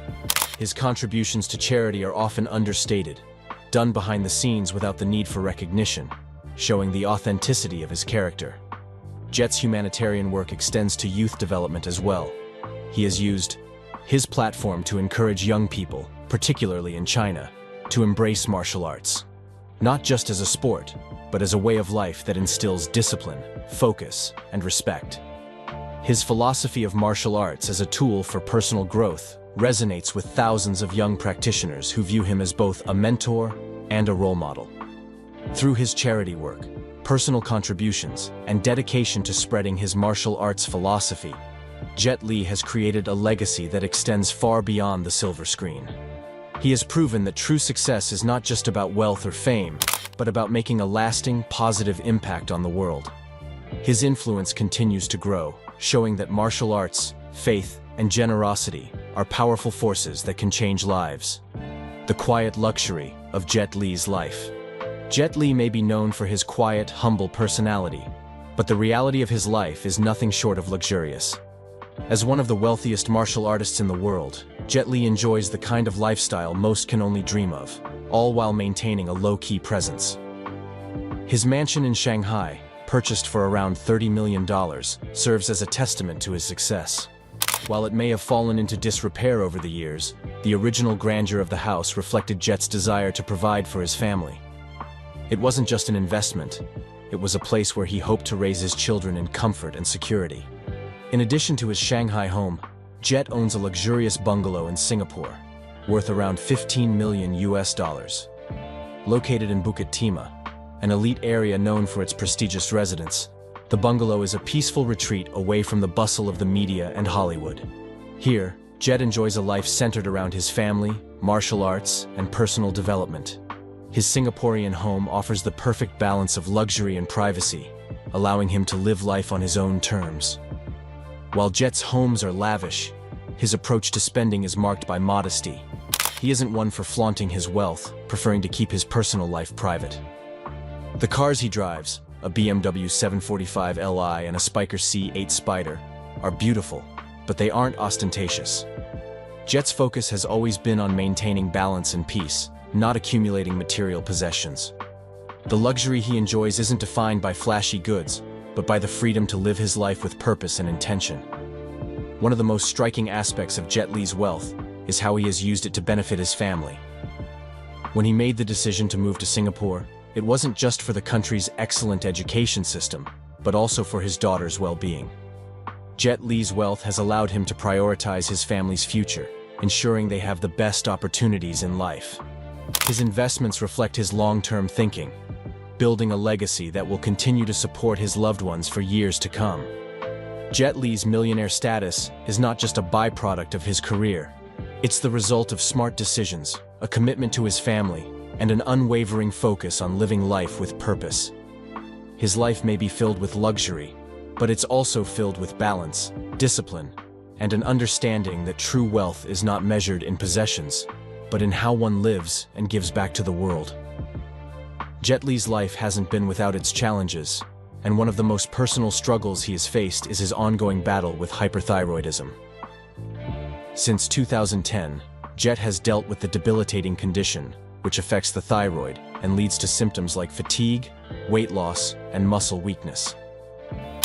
His contributions to charity are often understated, done behind the scenes without the need for recognition, showing the authenticity of his character. Jet's humanitarian work extends to youth development as well. He has used his platform to encourage young people, particularly in China, to embrace martial arts, not just as a sport, but as a way of life that instills discipline, focus, and respect. His philosophy of martial arts as a tool for personal growth resonates with thousands of young practitioners who view him as both a mentor and a role model. Through his charity work, personal contributions, and dedication to spreading his martial arts philosophy, Jet Li has created a legacy that extends far beyond the silver screen. He has proven that true success is not just about wealth or fame, but about making a lasting, positive impact on the world. His influence continues to grow, showing that martial arts, faith, and generosity are powerful forces that can change lives. The quiet luxury of Jet Li's life. Jet Li may be known for his quiet, humble personality, but the reality of his life is nothing short of luxurious. As one of the wealthiest martial artists in the world, Jet Li enjoys the kind of lifestyle most can only dream of, all while maintaining a low-key presence. His mansion in Shanghai, purchased for around $30 million, serves as a testament to his success. While it may have fallen into disrepair over the years, the original grandeur of the house reflected Jet's desire to provide for his family. It wasn't just an investment, it was a place where he hoped to raise his children in comfort and security. In addition to his Shanghai home, Jet owns a luxurious bungalow in Singapore, worth around $15 million. Located in Bukit Timah, an elite area known for its prestigious residents, the bungalow is a peaceful retreat away from the bustle of the media and Hollywood. Here, Jet enjoys a life centered around his family, martial arts, and personal development. His Singaporean home offers the perfect balance of luxury and privacy, allowing him to live life on his own terms. While Jet's homes are lavish, his approach to spending is marked by modesty. He isn't one for flaunting his wealth, preferring to keep his personal life private. The cars he drives, a BMW 745 Li and a Spiker C8 Spider, are beautiful, but they aren't ostentatious. Jet's focus has always been on maintaining balance and peace, not accumulating material possessions. The luxury he enjoys isn't defined by flashy goods, but by the freedom to live his life with purpose and intention. One of the most striking aspects of Jet Li's wealth is how he has used it to benefit his family. When he made the decision to move to Singapore, it wasn't just for the country's excellent education system, but also for his daughter's well-being. Jet Li's wealth has allowed him to prioritize his family's future, ensuring they have the best opportunities in life. His investments reflect his long-term thinking, building a legacy that will continue to support his loved ones for years to come. Jet Li's millionaire status is not just a byproduct of his career. It's the result of smart decisions, a commitment to his family, and an unwavering focus on living life with purpose. His life may be filled with luxury, but it's also filled with balance, discipline, and an understanding that true wealth is not measured in possessions, but in how one lives and gives back to the world. Jet Li's life hasn't been without its challenges, and one of the most personal struggles he has faced is his ongoing battle with hyperthyroidism. Since 2010, Jet has dealt with the debilitating condition, which affects the thyroid and leads to symptoms like fatigue, weight loss, and muscle weakness.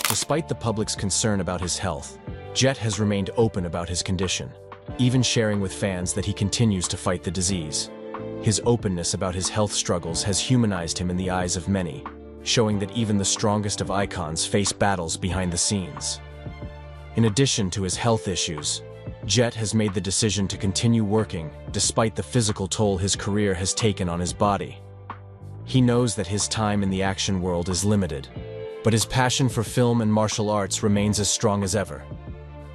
Despite the public's concern about his health, Jet has remained open about his condition, even sharing with fans that he continues to fight the disease. His openness about his health struggles has humanized him in the eyes of many, showing that even the strongest of icons face battles behind the scenes. In addition to his health issues, Jet has made the decision to continue working despite the physical toll his career has taken on his body. He knows that his time in the action world is limited, But his passion for film and martial arts remains as strong as ever.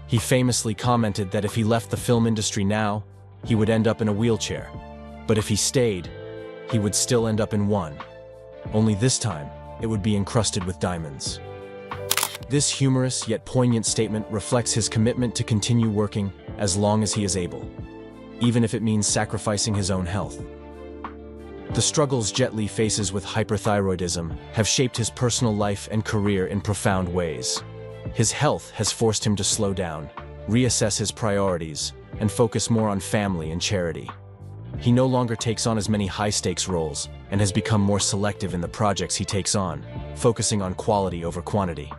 He famously commented that if he left the film industry now, he would end up in a wheelchair. But if he stayed, he would still end up in one. Only this time, it would be encrusted with diamonds. This humorous yet poignant statement reflects his commitment to continue working as long as he is able, even if it means sacrificing his own health. The struggles Jet Li faces with hyperthyroidism have shaped his personal life and career in profound ways. His health has forced him to slow down, reassess his priorities, and focus more on family and charity. He no longer takes on as many high-stakes roles and has become more selective in the projects he takes on, focusing on quality over quantity.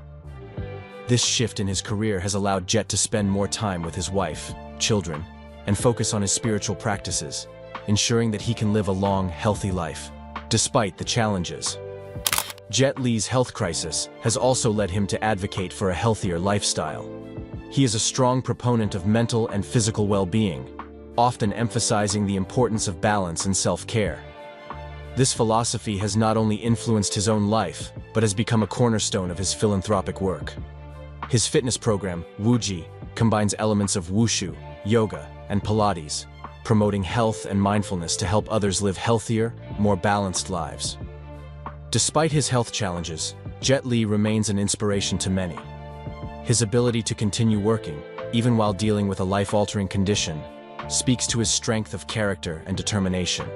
This shift in his career has allowed Jet to spend more time with his wife, children, and focus on his spiritual practices, ensuring that he can live a long, healthy life, despite the challenges. Jet Li's health crisis has also led him to advocate for a healthier lifestyle. He is a strong proponent of mental and physical well-being, often emphasizing the importance of balance and self-care. This philosophy has not only influenced his own life, but has become a cornerstone of his philanthropic work. His fitness program, Wuji, combines elements of wushu, yoga, and Pilates, promoting health and mindfulness to help others live healthier, more balanced lives. Despite his health challenges, Jet Li remains an inspiration to many. His ability to continue working, even while dealing with a life-altering condition, speaks to his strength of character and determination.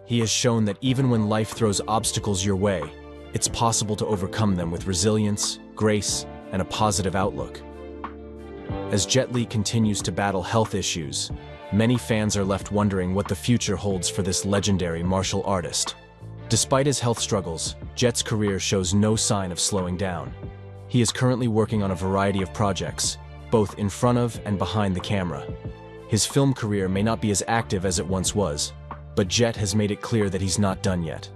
He has shown that even when life throws obstacles your way, it's possible to overcome them with resilience, grace, and a positive outlook. As Jet Li continues to battle health issues, many fans are left wondering what the future holds for this legendary martial artist. Despite his health struggles, Jet's career shows no sign of slowing down. He is currently working on a variety of projects, both in front of and behind the camera. His film career may not be as active as it once was, but Jet has made it clear that he's not done yet.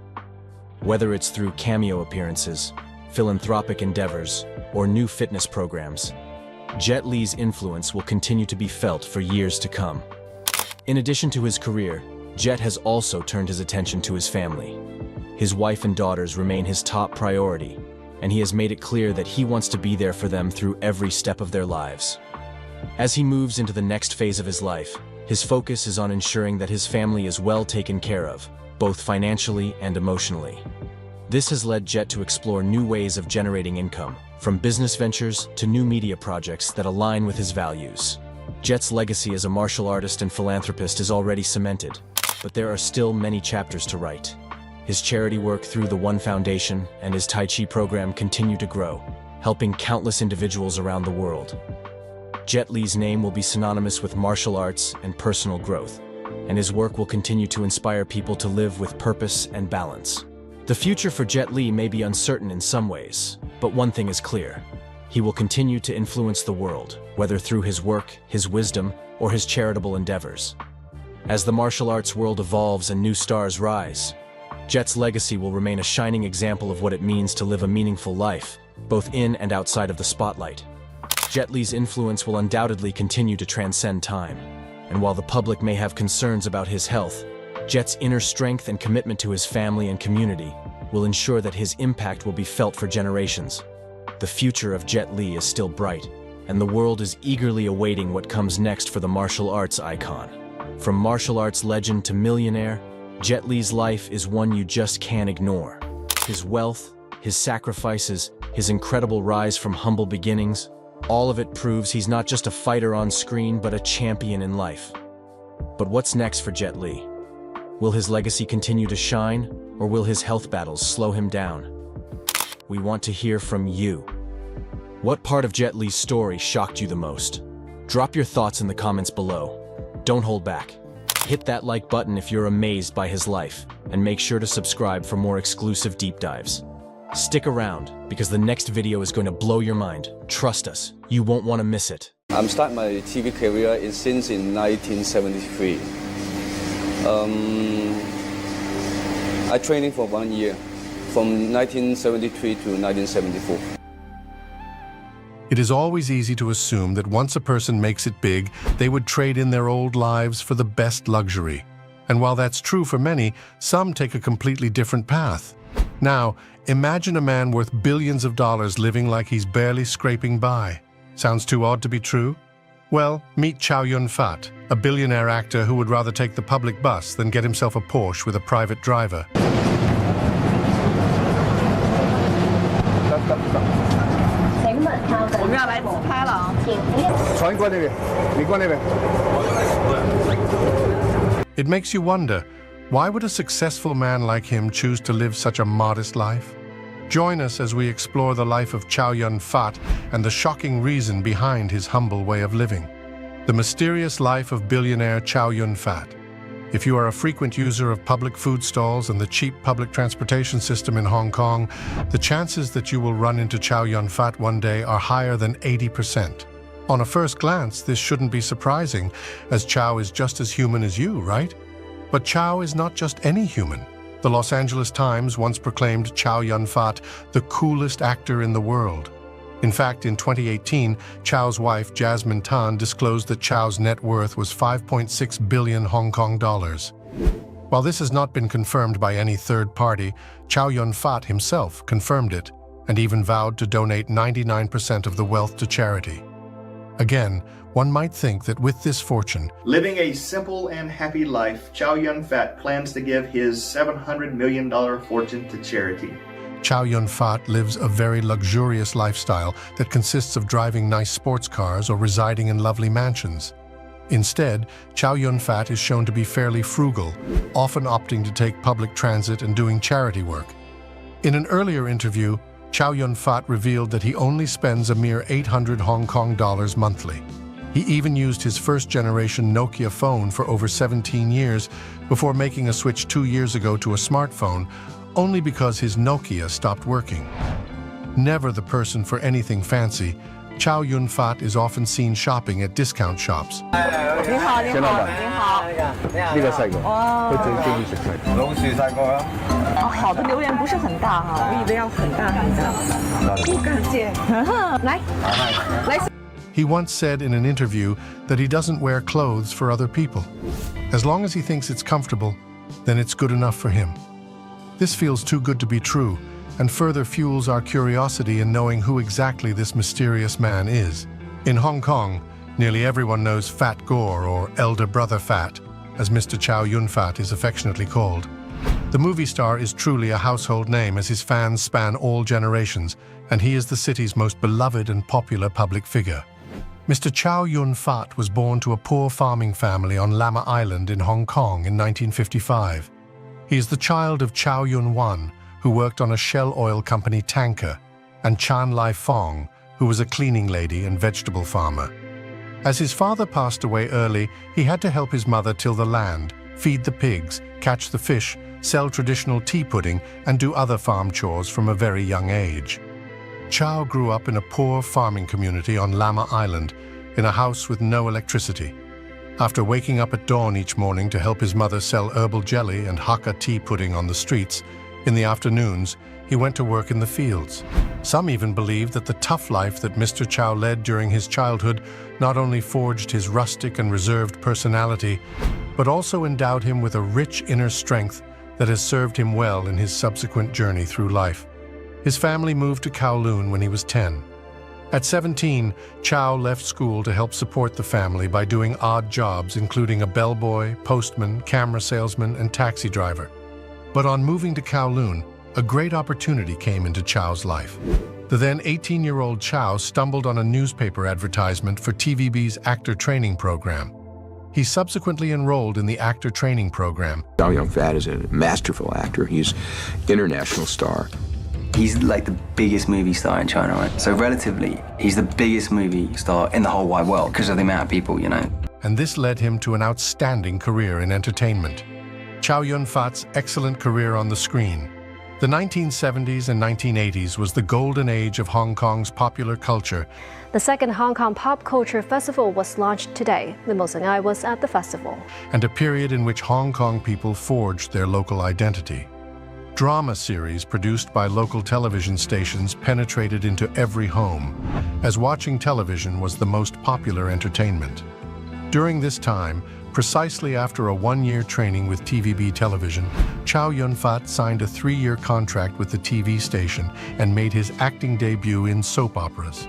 Whether it's through cameo appearances, philanthropic endeavors, or new fitness programs, Jet Li's influence will continue to be felt for years to come. In addition to his career, Jet has also turned his attention to his family. His wife and daughters remain his top priority, and he has made it clear that he wants to be there for them through every step of their lives. As he moves into the next phase of his life, his focus is on ensuring that his family is well taken care of, both financially and emotionally. This has led Jet to explore new ways of generating income, from business ventures to new media projects that align with his values. Jet's legacy as a martial artist and philanthropist is already cemented, but there are still many chapters to write. His charity work through the One Foundation and his Tai Chi program continue to grow, helping countless individuals around the world. Jet Li's name will be synonymous with martial arts and personal growth, and his work will continue to inspire people to live with purpose and balance. The future for Jet Li may be uncertain in some ways, but one thing is clear. He will continue to influence the world, whether through his work, his wisdom, or his charitable endeavors. As the martial arts world evolves and new stars rise, Jet's legacy will remain a shining example of what it means to live a meaningful life, both in and outside of the spotlight. Jet Li's influence will undoubtedly continue to transcend time, and while the public may have concerns about his health, Jet's inner strength and commitment to his family and community will ensure that his impact will be felt for generations. The future of Jet Li is still bright, and the world is eagerly awaiting what comes next for the martial arts icon. From martial arts legend to millionaire, Jet Li's life is one you just can't ignore. His wealth, his sacrifices, his incredible rise from humble beginnings, all of it proves he's not just a fighter on screen, but a champion in life. But what's next for Jet Li? Will his legacy continue to shine, or will his health battles slow him down? We want to hear from you. What part of Jet Li's story shocked you the most? Drop your thoughts in the comments below. Don't hold back. Hit that like button if you're amazed by his life, and make sure to subscribe for more exclusive deep dives. Stick around, because the next video is going to blow your mind. Trust us, you won't want to miss it. I'm starting my TV career since in 1973. I trained for 1 year, from 1973 to 1974. It is always easy to assume that once a person makes it big, they would trade in their old lives for the best luxury. And while that's true for many, some take a completely different path. Now, imagine a man worth billions of dollars living like he's barely scraping by. Sounds too odd to be true? Well, meet Chow Yun-fat, a billionaire actor who would rather take the public bus than get himself a Porsche with a private driver. It makes you wonder, why would a successful man like him choose to live such a modest life? Join us as we explore the life of Chow Yun-fat and the shocking reason behind his humble way of living. The mysterious life of billionaire Chow Yun-fat. If you are a frequent user of public food stalls and the cheap public transportation system in Hong Kong, the chances that you will run into Chow Yun-fat one day are higher than 80%. On a first glance, this shouldn't be surprising, as Chow is just as human as you, right? But Chow is not just any human. The Los Angeles Times once proclaimed Chow Yun-fat the coolest actor in the world. In fact, in 2018, Chow's wife, Jasmine Tan, disclosed that Chow's net worth was 5.6 billion Hong Kong dollars. While this has not been confirmed by any third party, Chow Yun-fat himself confirmed it and even vowed to donate 99% of the wealth to charity. Again, one might think that with this fortune, living a simple and happy life, Chow Yun-fat plans to give his $700 million fortune to charity. Chow Yun-fat lives a very luxurious lifestyle that consists of driving nice sports cars or residing in lovely mansions. Instead, Chow Yun-fat is shown to be fairly frugal, often opting to take public transit and doing charity work. In an earlier interview, Chow Yun-fat revealed that he only spends a mere 800 Hong Kong dollars monthly. He even used his first-generation Nokia phone for over 17 years before making a switch 2 years ago to a smartphone, only because his Nokia stopped working. Never the person for anything fancy, Chow Yun-fat is often seen shopping at discount shops. He once said in an interview that he doesn't wear clothes for other people. As long as he thinks it's comfortable, then it's good enough for him. This feels too good to be true, and further fuels our curiosity in knowing who exactly this mysterious man is. In Hong Kong, nearly everyone knows Fat Gore, or Elder Brother Fat, as Mr. Chow Yun-fat is affectionately called. The movie star is truly a household name, as his fans span all generations, and he is the city's most beloved and popular public figure. Mr. Chow Yun-fat was born to a poor farming family on Lamma Island in Hong Kong in 1955. He is the child of Chow Yun-wan, who worked on a Shell Oil Company tanker, and Chan Lai Fong, who was a cleaning lady and vegetable farmer. As his father passed away early, he had to help his mother till the land, feed the pigs, catch the fish, sell traditional tea pudding, and do other farm chores from a very young age. Chow grew up in a poor farming community on Lamma Island, in a house with no electricity. After waking up at dawn each morning to help his mother sell herbal jelly and Hakka tea pudding on the streets, in the afternoons, he went to work in the fields. Some even believe that the tough life that Mr. Chow led during his childhood not only forged his rustic and reserved personality, but also endowed him with a rich inner strength that has served him well in his subsequent journey through life. His family moved to Kowloon when he was 10. At 17, Chow left school to help support the family by doing odd jobs, including a bellboy, postman, camera salesman, and taxi driver. But on moving to Kowloon, a great opportunity came into Chow's life. The then 18-year-old Chow stumbled on a newspaper advertisement for TVB's actor training program. He subsequently enrolled in the actor training program. Chow Yun-fat is a masterful actor. He's an international star. He's like the biggest movie star in China, right? So relatively, he's the biggest movie star in the whole wide world because of the amount of people, you know. And this led him to an outstanding career in entertainment. Chow Yun-fat's excellent career on the screen. The 1970s and 1980s was the golden age of Hong Kong's popular culture. The second Hong Kong Pop Culture Festival was launched today. Limos and I was at the festival. And a period in which Hong Kong people forged their local identity. Drama series produced by local television stations penetrated into every home, as watching television was the most popular entertainment. During this time, precisely after a one-year training with TVB television, Chow Yun-fat signed a 3-year contract with the TV station and made his acting debut in soap operas.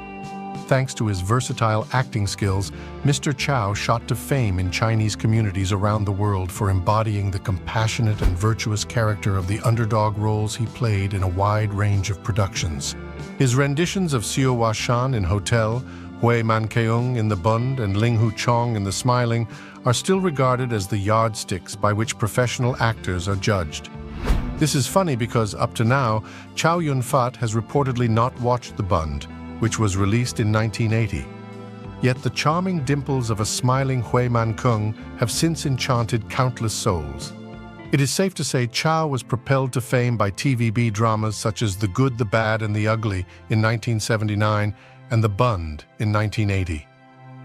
Thanks to his versatile acting skills, Mr. Chow shot to fame in Chinese communities around the world for embodying the compassionate and virtuous character of the underdog roles he played in a wide range of productions. His renditions of Xiu Hua Shan in Hotel, Hui Man Keung in The Bund, and Ling Hu Chong in The Smiling are still regarded as the yardsticks by which professional actors are judged. This is funny because, up to now, Chow Yun-fat has reportedly not watched The Bund, which was released in 1980. Yet the charming dimples of a smiling Hui Man Keung have since enchanted countless souls. It is safe to say Chow was propelled to fame by TVB dramas such as The Good, the Bad, and the Ugly in 1979 and The Bund in 1980.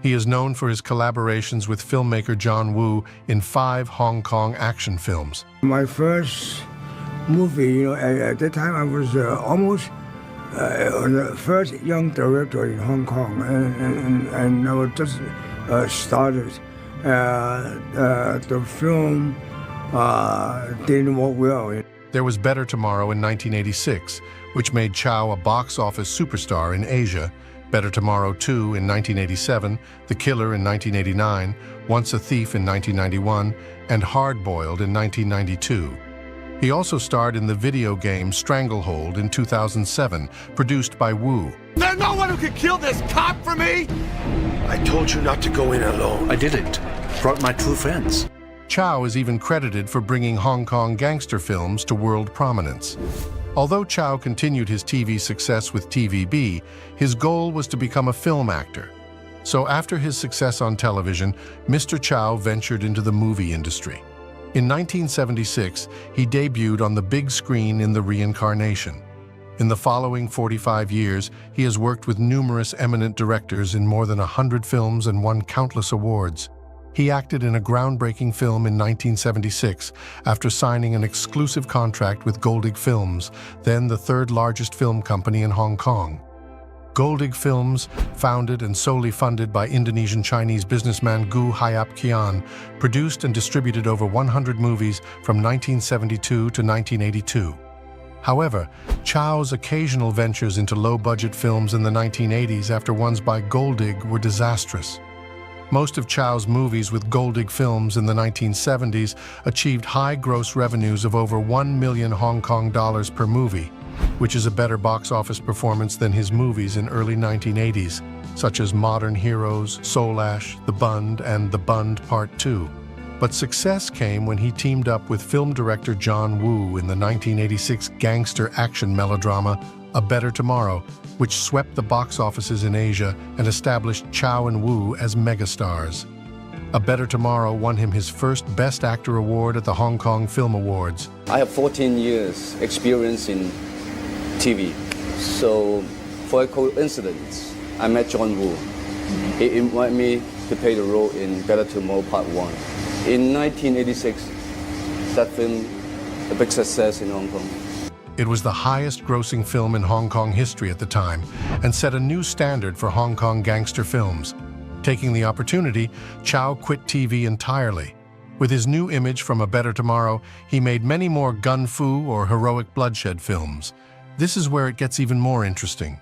He is known for his collaborations with filmmaker John Woo in 5 Hong Kong action films. My first movie, at that time I was almost the first young director in Hong Kong, and I was just started. The film didn't work well. There was Better Tomorrow in 1986, which made Chow a box office superstar in Asia, Better Tomorrow 2 in 1987, The Killer in 1989, Once a Thief in 1991, and Hard Boiled in 1992. He also starred in the video game Stranglehold in 2007, produced by Woo. There's no one who can kill this cop for me! I told you not to go in alone. I didn't. Brought my true friends. Chow is even credited for bringing Hong Kong gangster films to world prominence. Although Chow continued his TV success with TVB, his goal was to become a film actor. So after his success on television, Mr. Chow ventured into the movie industry. In 1976, he debuted on the big screen in The Reincarnation. In the following 45 years, he has worked with numerous eminent directors in more than 100 films and won countless awards. He acted in a groundbreaking film in 1976 after signing an exclusive contract with Goldig Films, then the 3rd largest film company in Hong Kong. Goldig Films, founded and solely funded by Indonesian-Chinese businessman Gu Hayap Kian, produced and distributed over 100 movies from 1972 to 1982. However, Chow's occasional ventures into low-budget films in the 1980s after ones by Goldig were disastrous. Most of Chow's movies with Goldig Films in the 1970s achieved high gross revenues of over 1 million Hong Kong dollars per movie, which is a better box office performance than his movies in early 1980s, such as Modern Heroes, Soul Ash, The Bund, and The Bund Part 2. But success came when he teamed up with film director John Woo in the 1986 gangster action melodrama A Better Tomorrow, which swept the box offices in Asia and established Chow and Woo as megastars. A Better Tomorrow won him his first Best Actor award at the Hong Kong Film Awards. I have 14 years experience in TV. So, for a coincidence, I met John Woo. He invited me to play the role in Better Tomorrow Part 1. In 1986, that film, a big success in Hong Kong. It was the highest-grossing film in Hong Kong history at the time and set a new standard for Hong Kong gangster films. Taking the opportunity, Chow quit TV entirely. With his new image from A Better Tomorrow, he made many more gun-fu or heroic bloodshed films. This is where it gets even more interesting.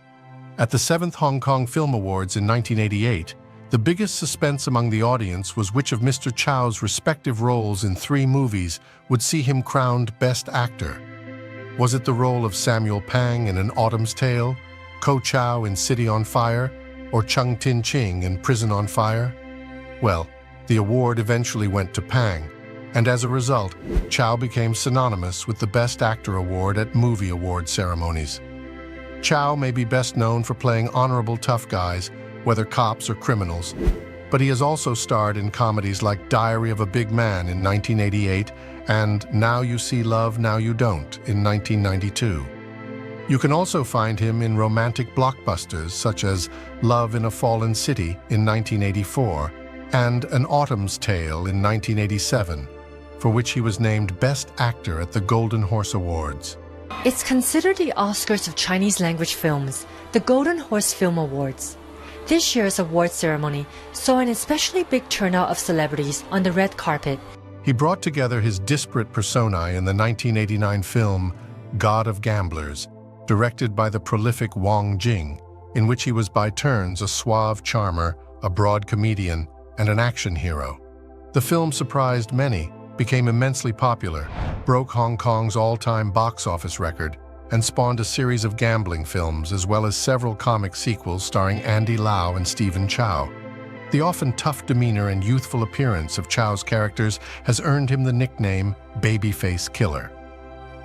At the 7th Hong Kong Film Awards in 1988, the biggest suspense among the audience was which of Mr. Chow's respective roles in 3 movies would see him crowned Best Actor. Was it the role of Samuel Pang in An Autumn's Tale, Ko Chow in City on Fire, or Chung Tin Ching in Prison on Fire? Well, the award eventually went to Pang, and as a result, Chow became synonymous with the Best Actor award at movie award ceremonies. Chow may be best known for playing honorable tough guys, whether cops or criminals, but he has also starred in comedies like Diary of a Big Man in 1988 and Now You See Love, Now You Don't in 1992. You can also find him in romantic blockbusters such as Love in a Fallen City in 1984 and An Autumn's Tale in 1987, for which he was named Best Actor at the Golden Horse Awards. It's considered the Oscars of Chinese language films, the Golden Horse Film Awards. This year's award ceremony saw an especially big turnout of celebrities on the red carpet. He brought together his disparate personae in the 1989 film God of Gamblers, directed by the prolific Wong Jing, in which he was by turns a suave charmer, a broad comedian, and an action hero. The film surprised many, became immensely popular, broke Hong Kong's all-time box office record, and spawned a series of gambling films as well as several comic sequels starring Andy Lau and Stephen Chow. The often tough demeanor and youthful appearance of Chow's characters has earned him the nickname Babyface Killer.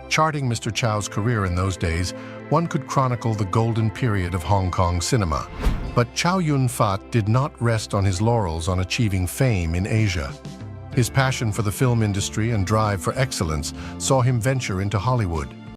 Charting Mr. Chow's career in those days, one could chronicle the golden period of Hong Kong cinema. But Chow Yun-fat did not rest on his laurels on achieving fame in Asia. His passion for the film industry and drive for excellence saw him venture into Hollywood.